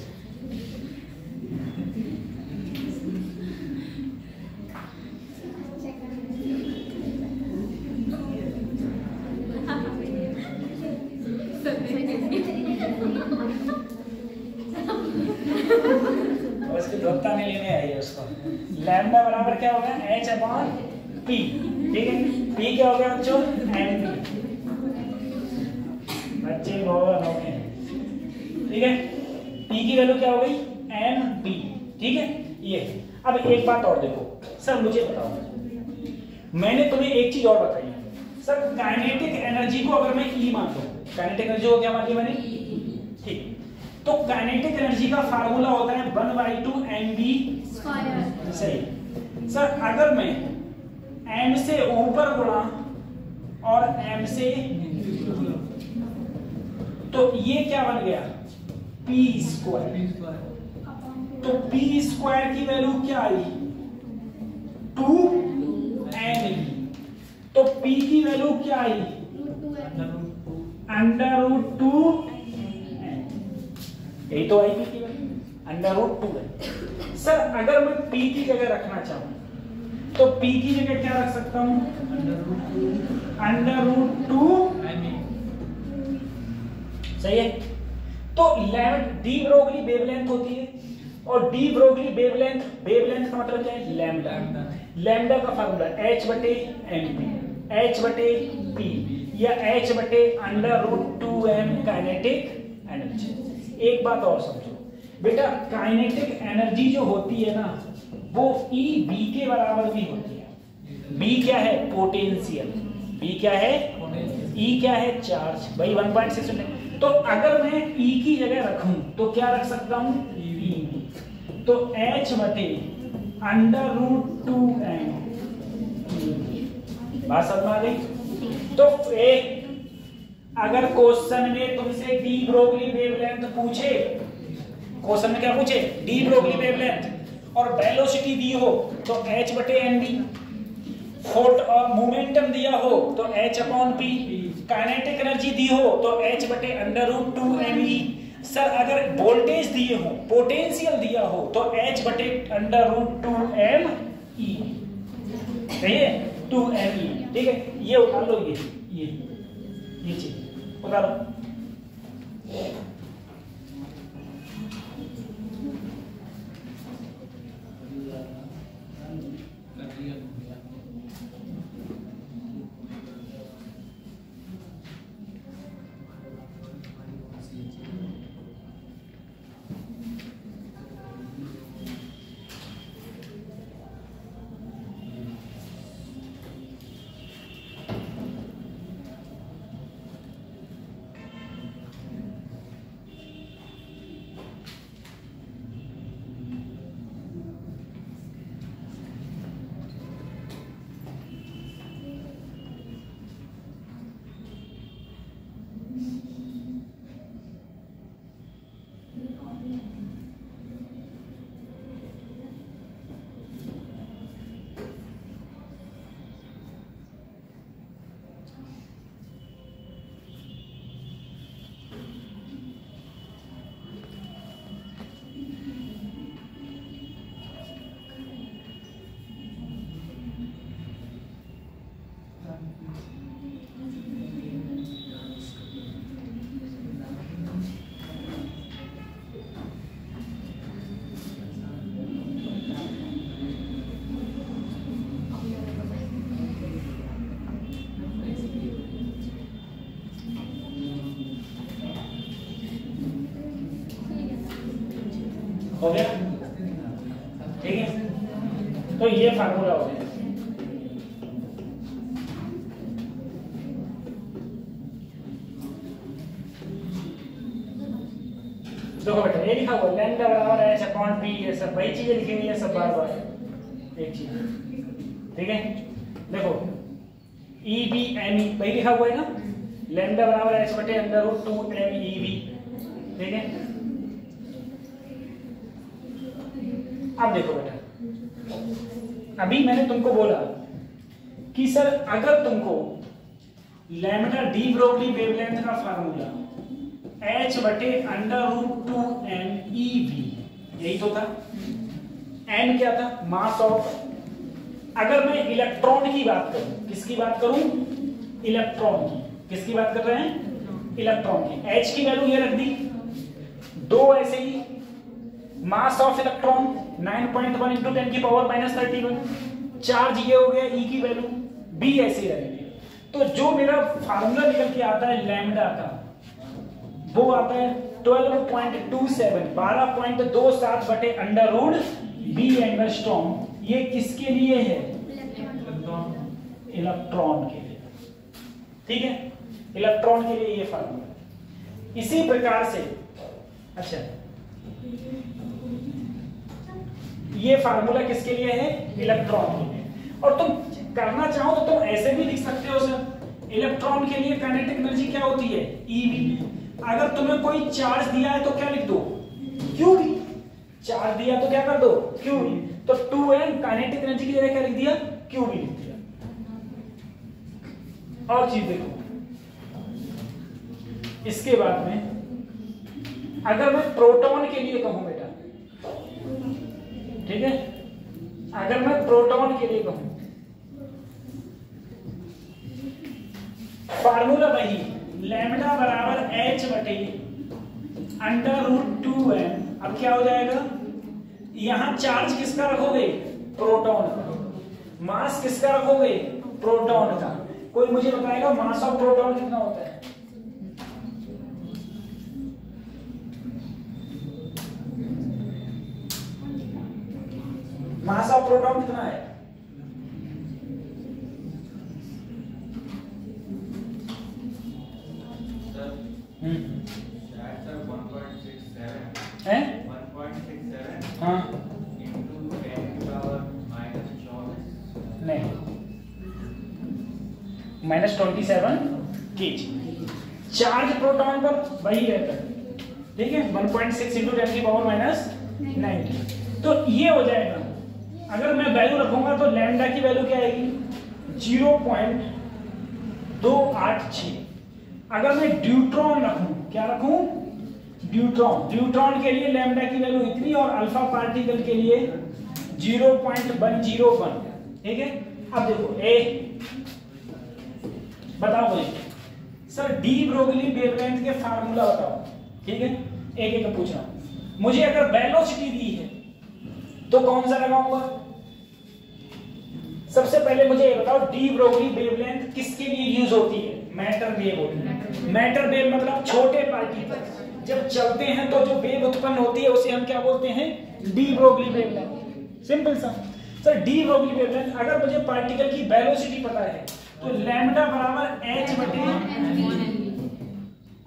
उसकी ध्रुवता नहीं लेने आई है उसको। लैम्डा बराबर क्या हो गया? h upon p। ठीक है, p क्या हो गया बच्चों? mv। बच्चे बहुत अनोखे हैं। ठीक है, p की वैल्यू क्या हो गई? mv। ठीक है, ये। अब एक बात और देखो सर, मुझे बताओ, मैंने तुम्हें एक चीज और बताई सर, काइनेटिक एनर्जी को अगर मैं E मान लूं, काइनेटिक एनर्जी को क्या मान लिया मैंने? ठीक, तो काइनेटिक एनर्जी का फार्मूला होता है 1/2 mv²। सही सर, अगर मैं m से ऊपर गुणा और m से, तो ये क्या बन गया? p²। तो p² की वैल्यू क्या आई? 2mv। तो p की वैल्यू क्या आई? √2। यही तो आई p की वैल्यू √2 है। सर अगर मैं p की जगह रखना चाहूं तो p की जगह क्या रख सकता हूं? √2। सही है। तो डी ब्रोगली वेवलेंथ होती है, और डी ब्रोगली वेवलेंथ का मतलब क्या है? लैम्डा। लैम्डा का फार्मूला h/mp, h/p या h/√2m काइनेटिक एनर्जी। एक बात और समझो बेटा, काइनेटिक एनर्जी जो होती है ना, वो EB के बराबर भी होती है। B क्या है? पोटेंशियल। B क्या है? E क्या है? चार्ज। भाई 1.6। तो अगर मैं E की जगह रखूं तो क्या रख सकता हूं? E। तो h/√2m। बात समझ में आ गई? तो अगर क्वेश्चन में तुमसे डी ब्रोगली वेवलेंथ पूछे, क्वेश्चन में क्या पूछे? डी ब्रोगली वेवलेंथ और वेलोसिटी दी हो तो h/mv, और मोमेंटम दिया हो तो h/p, काइनेटिक एनर्जी दी हो तो h/√2mv। सर अगर वोल्टेज दिए हो, पोटेंशियल दिया हो तो h/√2me। सही है, 2me। ठीक है, ये उतार लो, ये चीज उतारो। हो गया, ठीक है। तो ये फार्मूला हो गया। देखो बेटा ये लिखा हुआ लैम्डा बराबर h अपॉन p, ये सब वही चीजें लिखी हुई है सब बार बार एक चीज, ठीक है। देखो e b m e वही लिखा हुआ है ना, लैम्डा बराबर h बटे under root 2 m e v, ठीक है। अब देखो बेटा, अभी मैंने तुमको बोला कि सर अगर तुमको लैम्डा डी ब्रोगली वेवलेंथ का फार्मूला h बटे under root 2 m e v, यही तो था। n क्या था? Mass of. अगर मैं इलेक्ट्रॉन की बात करूं, किसकी बात करूं? इलेक्ट्रॉन की। किसकी बात कर रहे हैं? इलेक्ट्रॉन की। h की वैल्यू ये रख दी, 2 ऐसे ही। मास ऑफ इलेक्ट्रॉन 9.1 × 10⁻³ चार्ज ये हो गया, e की वैल्यू b ऐसे रहेगी। तो जो मेरा फार्मूला निकल के आता है लैम्डा का, वो आता है 12.27 12.27 बटे अंडर रूट b एंगस्ट्रॉम। ये किसके लिए है? इलेक्ट्रॉन के लिए, ठीक है। इलेक्ट्रॉन के लिए ये फार्मूला। इसी प्रकार से अच्छा ये फार्मूला किसके लिए है? इलेक्ट्रॉन के लिए। और तुम करना चाहो तो तुम ऐसे भी लिख सकते हो सर, इलेक्ट्रॉन के लिए काइनेटिक एनर्जी क्या होती है? ev। अगर तुम्हें कोई चार्ज दिया है तो क्या लिख दो? qv। चार्ज दिया तो क्या कर दो? qv। तो 2m काइनेटिक एनर्जी की जगह क्या लिख दिया? qv लिख दिया। और चीज देखो, इसके बाद में अगर मैं प्रोटॉन के लिए कहूं बेटा, ठीक है, अगर मैं प्रोटॉन के लिए कहूं, फार्मूला वही लैम्डा बराबर h बटे अंडर रूट 2m। अब क्या हो जाएगा? यहां चार्ज किसका रखोगे? प्रोटॉन का। मास किसका रखोगे? प्रोटॉन का। कोई मुझे बताएगा मास ऑफ प्रोटॉन कितना होता है? मास ऑफ प्रोटॉन कितना है? है 1.67 हाँ into 10⁻⁻⁴ नहीं -27 kg। चार्ज प्रोटॉन पर वही रहता है, ठीक है, 1.6 × 10⁻⁹ तो ये हो जाएगा। अगर मैं वैल्यू रखूंगा तो लैम्डा की वैल्यू क्या आएगी? 0.286। अगर मैं ड्यूट्रॉन रखूं, क्या रखूं? ड्यूट्रॉन। ड्यूट्रॉन के लिए लैम्डा की वैल्यू इतनी और अल्फा पार्टिकल के लिए 0.101, ठीक है। अब देखो ए, बताओ मुझे सर डी ब्रोगली वेवलेंथ के फार्मूला बताओ, ठीक है। एक एक पूछ रहा हूं। मुझे अगर वेलोसिटी दी है तो कौन सा लगाऊंगा? सबसे पहले मुझे ये बताओ डी ब्रोगली वेवलेंथ किसके लिए यूज होती है? मैटर वेव होती है। मैटर वेव मतलब छोटे पार्टिकल जब चलते हैं तो जो वेव उत्पन्न होती है उसे हम क्या बोलते हैं? De Broglie wavelength. सिंपल सा। सर डी ब्रोगली वेवलेंथ, अगर मुझे पार्टिकल की वेलोसिटी पता है तो लैम्डा बराबर h बटे,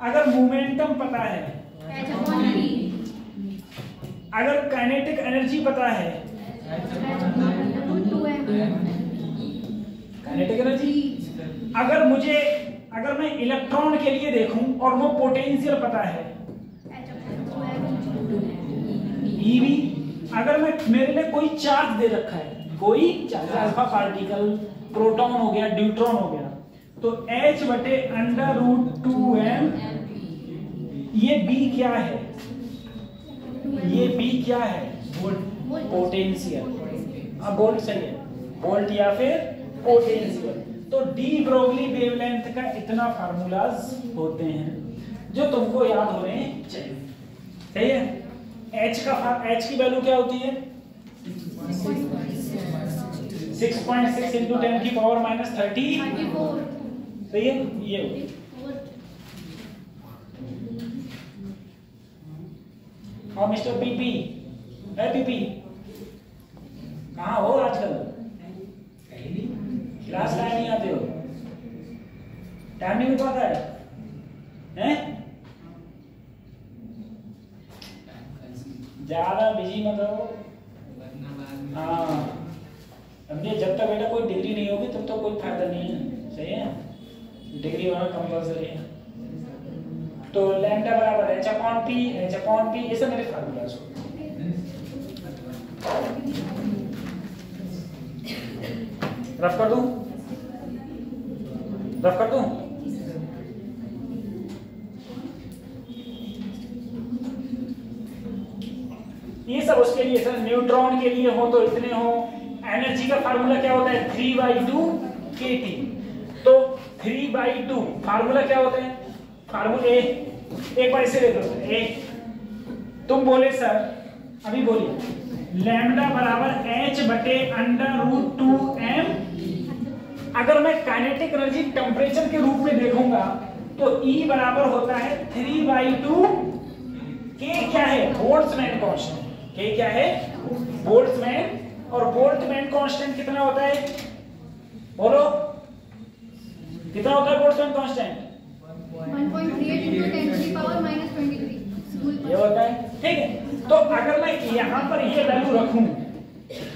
अगर मोमेंटम पता है, अगर काइनेटिक एनर्जी पता है, काइनेटिक एनर्जी, अगर मैं इलेक्ट्रॉन के लिए देखूं और वो पोटेंशियल पता है ev। अगर मैं मेरे लिए कोई चार्ज दे रखा है, कोई चार्ज, अल्फा पार्टिकल, प्रोटॉन हो गया, ड्यूट्रॉन हो गया, तो h बटे अंडर रूट 2m। ये b क्या है? ये b क्या है? पोटेंशियल। अब वोल्ट सही है, वोल्ट या फिर पोटेंशियल। तो डी ब्रोगली वेवलेंथ का इतना फार्मूलाज होते हैं जो तुमको याद होने चाहिए, सही है। h की वैल्यू क्या होती है? 6.6 × 10⁻⁻30, सही है, ये होगी। और मिस्टर पीपी पीपी कहाँ हो आजकल? क्लास लाए नहीं आते हो? टाइम नहीं मिल पाता है? ज्यादा बिजी मत रहो। हाँ, समझे, जब तक बेटा कोई डिग्री नहीं होगी तब तक कोई फायदा नहीं है। सही है, डिग्री होना कंपल्सरी है। तो लैम्डा बराबर h अपॉन p, ये सब मेरे फार्मूला। रफ कर दूं? ये सब उसके लिए सर, न्यूट्रॉन के लिए हो तो इतने हो। एनर्जी का फार्मूला क्या होता है? 3/2 kT। तो 3/2 फार्मूला क्या होता है? फार्मूला एक बार इसे ले लो। तुम बोले सर, अभी बोलिए, लैम्डा बराबर h/√2m। अगर मैं काइनेटिक एनर्जी टेम्परेचर के रूप में देखूंगा तो E बराबर होता है 3/2 K। क्या है? Boltzmann constant. K क्या है? बोल्ट्जमैन। और बोल्ट्जमैन कांस्टेंट कितना होता है? बोलो, कितना होता है बोल्ट्जमैन कांस्टेंट? 1.38 into 10⁻⁻23 ये होता है। ठीक है, तो अगर मैं यहाँ पर ये वैल्यू रखूं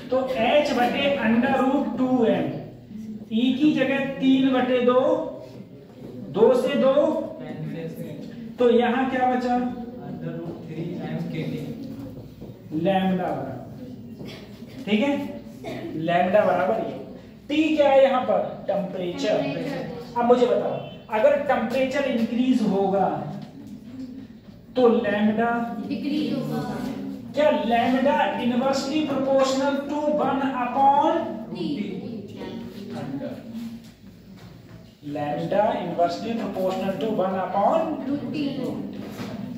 तो h/√2m, E की जगह 3/2, 2 से 2, तो यहाँ क्या बचा? लैम्डा बराबर, ठीक है, लैम्डा बराबर ये। T क्या है यहाँ पर? टेम्परेचर। अब मुझे बताओ, अगर टेम्परेचर इंक्रीज होगा तो लैम्डा डिक्रीज होगा। क्या? Lambda inversely proportional to 1/, lambda inversely proportional to 1/√T।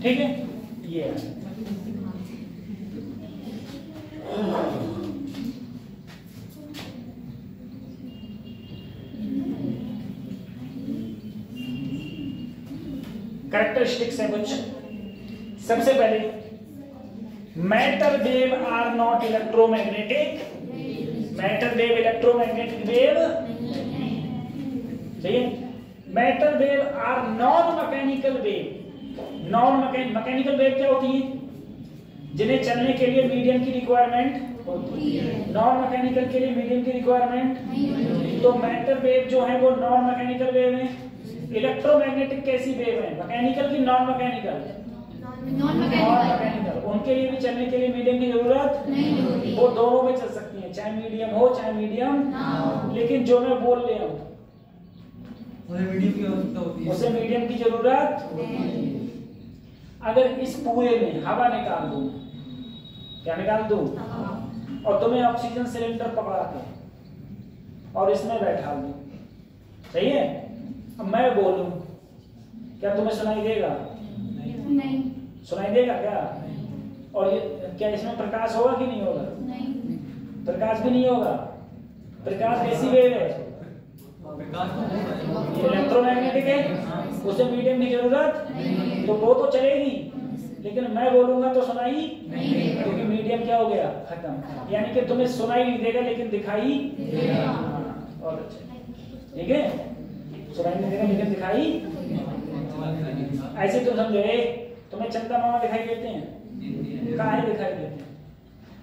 ठीक है, ये कैरेक्टरिस्टिक्स है कुछ। सबसे पहले, matter wave are not electromagnetic. Matter wave electromagnetic wave चाहिए। Matter wave are non mechanical wave. Non mechanical wave क्या होती है? जिन्हें चलने के लिए मीडियम की रिक्वायरमेंट होती है। नॉन मैकेनिकल के लिए मीडियम की रिक्वायरमेंट। तो मैटर वेव जो है वो नॉन मैकेनिकल वेव है। इलेक्ट्रोमैग्नेटिक कैसी वेव है? मैकेनिकल की नॉन मैकेनिकल? Non mechanical. उनके लिए भी चलने के लिए मीडियम की जरूरत नहीं होती। वो दोनों में चल सकती है, चाहे मीडियम हो चाहे मीडियम ना हो। लेकिन जो मैं बोल रहा हूँ उसे मीडियम की जरूरत नहीं। अगर इस पूरे में हवा निकाल दूं, क्या निकाल दूं? और तुम्हें ऑक्सीजन सिलेंडर पकड़ा के और इसमें बैठा दूं, सही है? अब मैं बोलूं, क्या तुम्हें सुनाई देगा? नहीं। सुनाई देगा क्या? और ये क्या इसमें प्रकाश होगा कि नहीं होगा? नहीं। प्रकाश भी नहीं होगा। प्रकाश कैसी वेव है? इलेक्ट्रोमैग्नेटिक है, उसे मीडियम की जरूरत नहीं। तो वो तो चलेगी, लेकिन मैं बोलूंगा तो सुनाई नहीं, क्योंकि मीडियम क्या हो गया? खत्म। यानी कि तुम्हें सुनाई नहीं देगा लेकिन दिखाई देगा। और अच्छा, ठीक है, सुनाई नहीं देगा लेकिन दिखाई। ऐसे तुम समझो, तुम्हें चंदा मामा दिखाई देते हैं? काहे दिखाई देते हैं?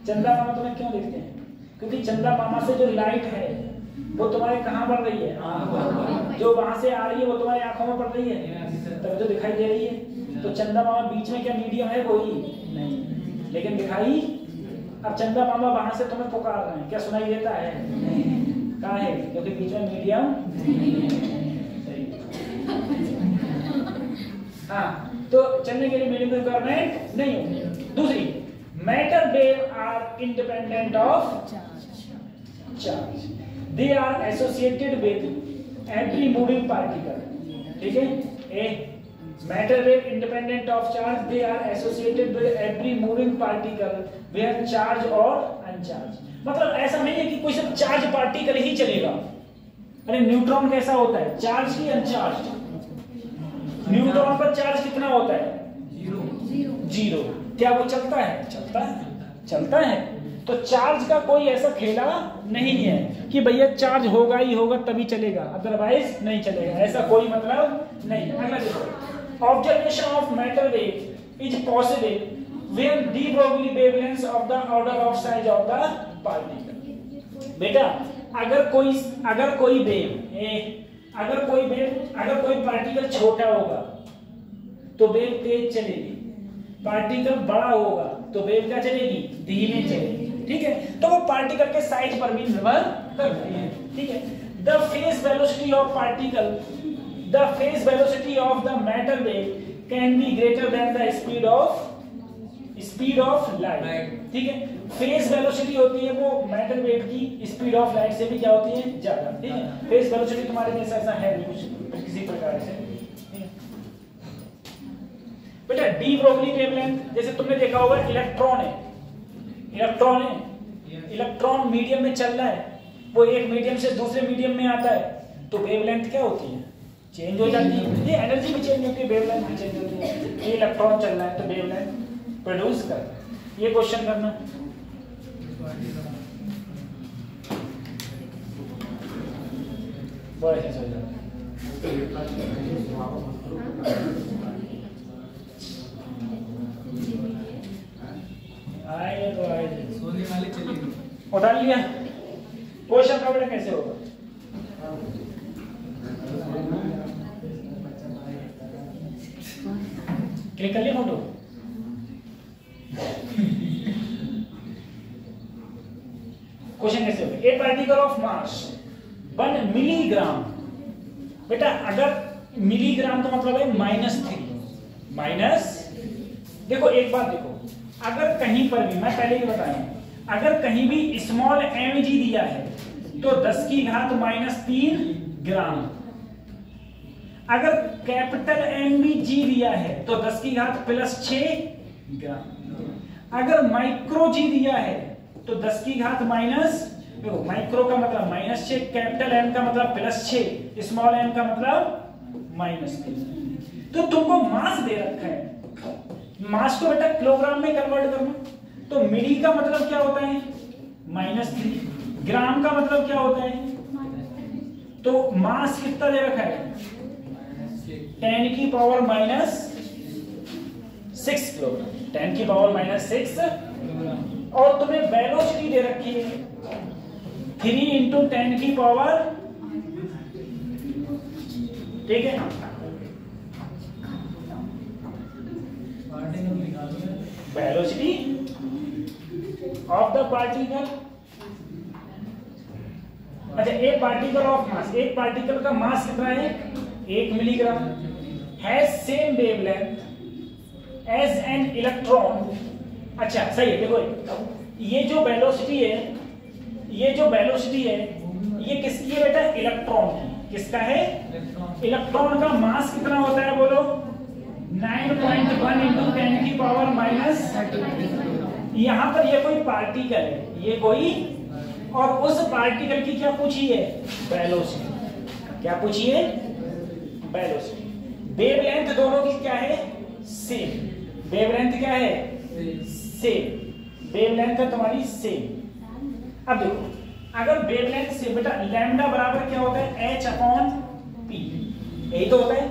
चंदा मामा तुम्हें क्यों दिखते हैं? क्योंकि चंदा मामा से जो लाइट है वो तुम्हारे कहाँ पड़ रही है? जो वहां से आ रही है वो तुम्हारी आंखों में पड़ रही है, तब तो दिखाई दे रही है। तो चंदा मामा बीच में क्या मीडियम है? कोई नहीं, लेकिन दिखाई। अब चंदा मामा वहां से तुम्हें पुकार रहे हैं, क्या सुनाई देता है? कहा है? क्योंकि बीच में मीडियम। हाँ, तो चलने के लिए मीडियम की रिक्वायरमेंट नहीं होती। दूसरी, matter wave are independent of charge. They are associated with every moving particle. ठीक है, a matter wave independent of charge, they are associated with every moving particle where charge और अनचार्ज। मतलब ऐसा नहीं है कि कोई सिर्फ चार्ज पार्टिकल ही चलेगा। अरे न्यूट्रॉन कैसा होता है? चार्ज की अनचार्ज। न्यूट्रॉन पर चार्ज कितना होता है? 0। क्या वो चलता है? चलता है। चलता है। तो चार्ज का कोई ऐसा खेला नहीं है कि भैया चार्ज होगा ही होगा तभी चलेगा, अदरवाइज नहीं चलेगा, ऐसा कोई मतलब नहीं। अगला देखो, observation of matter wave is possible when de Broglie wavelength of the order of size of the particle. बेटा अगर कोई पार्टिकल छोटा होगा तो वेव तेज चलेगी, पार्टिकल बड़ा होगा तो वेव क्या चलेगी, धीमे चलेगी। ठीक है, तो वो पार्टिकल के साइज पर भी निर्भर करती है। ठीक है, the phase velocity of particle, the phase velocity of the matter wave can be greater than the speed of light. ठीक है, फेज वेलोसिटी होती है वो मैटर वेव की स्पीड ऑफ लाइट से भी क्या होती है, ज्यादा। ठीक है, फेज वेलोसिटी तुम्हारे में ऐसा है नहीं कुछ किसी प्रकार से। बेटा डी ब्रोगली वेवलेंथ, जैसे तुमने देखा होगा इलेक्ट्रॉन है, इलेक्ट्रॉन मीडियम में चल रहा है, वो एक मीडियम से दूसरे मीडियम में आता है तो वेवलेंथ क्या होती है, चेंज हो जाती है। ये एनर्जी भी चेंज होती है, वेवलेंथ भी चेंज होती है। ये इलेक्ट्रॉन चल रहा है तो वेवलेंथ प्रोड्यूस करता है। ये क्वेश्चन करना। बड़ा ऐसा हो जाता आए तो आए सोने वाले चलेगी। उठा लिया क्वेश्चन का बेटा कैसे होगा। क्लिक कर लिया फोटो। क्वेश्चन कैसे होगा, ए पार्टिकल ऑफ मास 1 मिलीग्राम। बेटा अगर मिलीग्राम का मतलब है -3 देखो एक बात देखो, अगर कहीं पर भी, मैं पहले ही बताया, अगर कहीं भी स्मॉल mg दिया है तो 10 की घात -3 ग्राम, अगर कैपिटल mg दिया है तो 10 की घात +6 ग्राम, अगर माइक्रो g दिया है तो 10 की घात देखो माइक्रो का मतलब -6, कैपिटल M का मतलब +6, स्मॉल m का मतलब -3। तो तुमको मास दे रखा है, मास को बेटा किलोग्राम में कन्वर्ट करना, तो मिली का मतलब क्या होता है -3, ग्राम का मतलब क्या होता है, तो मास कितना दे रखा है 10 की पावर -6 किलोग्राम, 10 की पावर -6, और तुम्हें वेलोसिटी दे रखी है 3 × 10 की पावर, ठीक है, वेलोसिटी ऑफ द पार्टिकल। अच्छा, एक पार्टिकल ऑफ मास, एक पार्टिकल का मास कितना है 1 milligram, has same wavelength as an electron. अच्छा सही है, देखो ये जो वेलोसिटी है ये किसकी है बेटा, इलेक्ट्रॉन की। किसका है, इलेक्ट्रॉन का मास कितना होता है बोलो, 9.1 × 10 की पावर -, यहां पर ये कोई पार्टिकल है, ये कोई, और उस पार्टिकल की क्या पूछी है, वेलोसिटी। क्या पूछी है, वेलोसिटी। वेवलेंथ दोनों की क्या है, सेम। वेवलेंथ क्या है, सेम, वेवलेंथ है तुम्हारी सेम। अब देखो अगर वेवलेंथ से बेटा लैम्डा बराबर क्या होता है, h/p, यही तो होता है।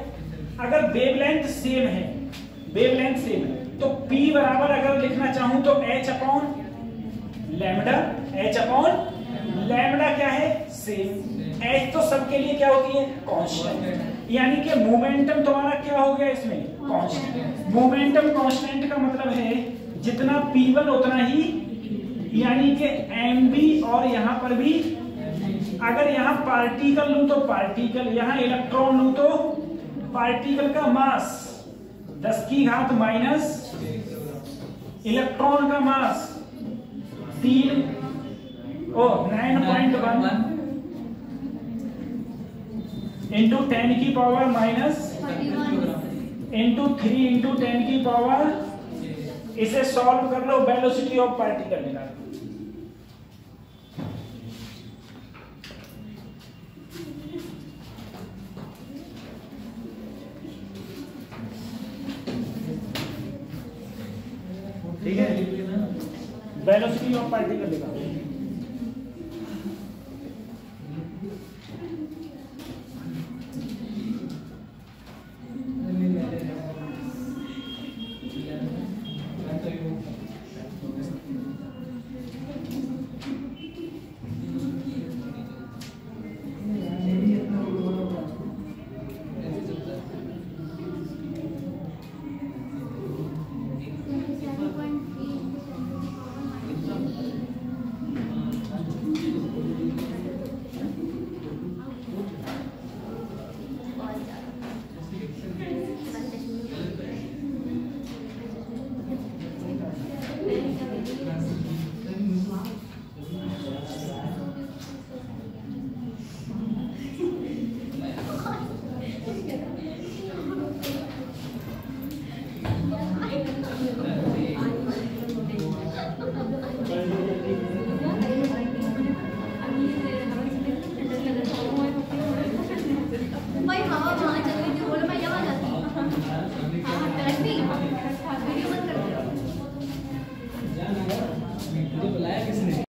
अगर वेवलेंथ सेम है, तो p बराबर अगर लिखना चाहूं तो h/लैम्डा क्या है, सेम। h तो सबके लिए क्या होती है, कांस्टेंट, यानी कि मोमेंटम तुम्हारा क्या हो गया इसमें, कांस्टेंट। मोमेंटम कांस्टेंट का मतलब है जितना p1 उतना ही, यानी कि mv, और यहां पर भी अगर यहां पार्टिकल लूं तो पार्टिकल, यहां इलेक्ट्रॉन लूं तो पार्टिकल का मास 10 की घात -, इलेक्ट्रॉन का मास 9.1 × 10 की पावर -, × 3 × 10 की पावर। इसे सॉल्व कर लो, वेलोसिटी ऑफ पार्टिकल निकालो। ठीक है, वेलोसिटी ऑफ पार्टिकल निकालो।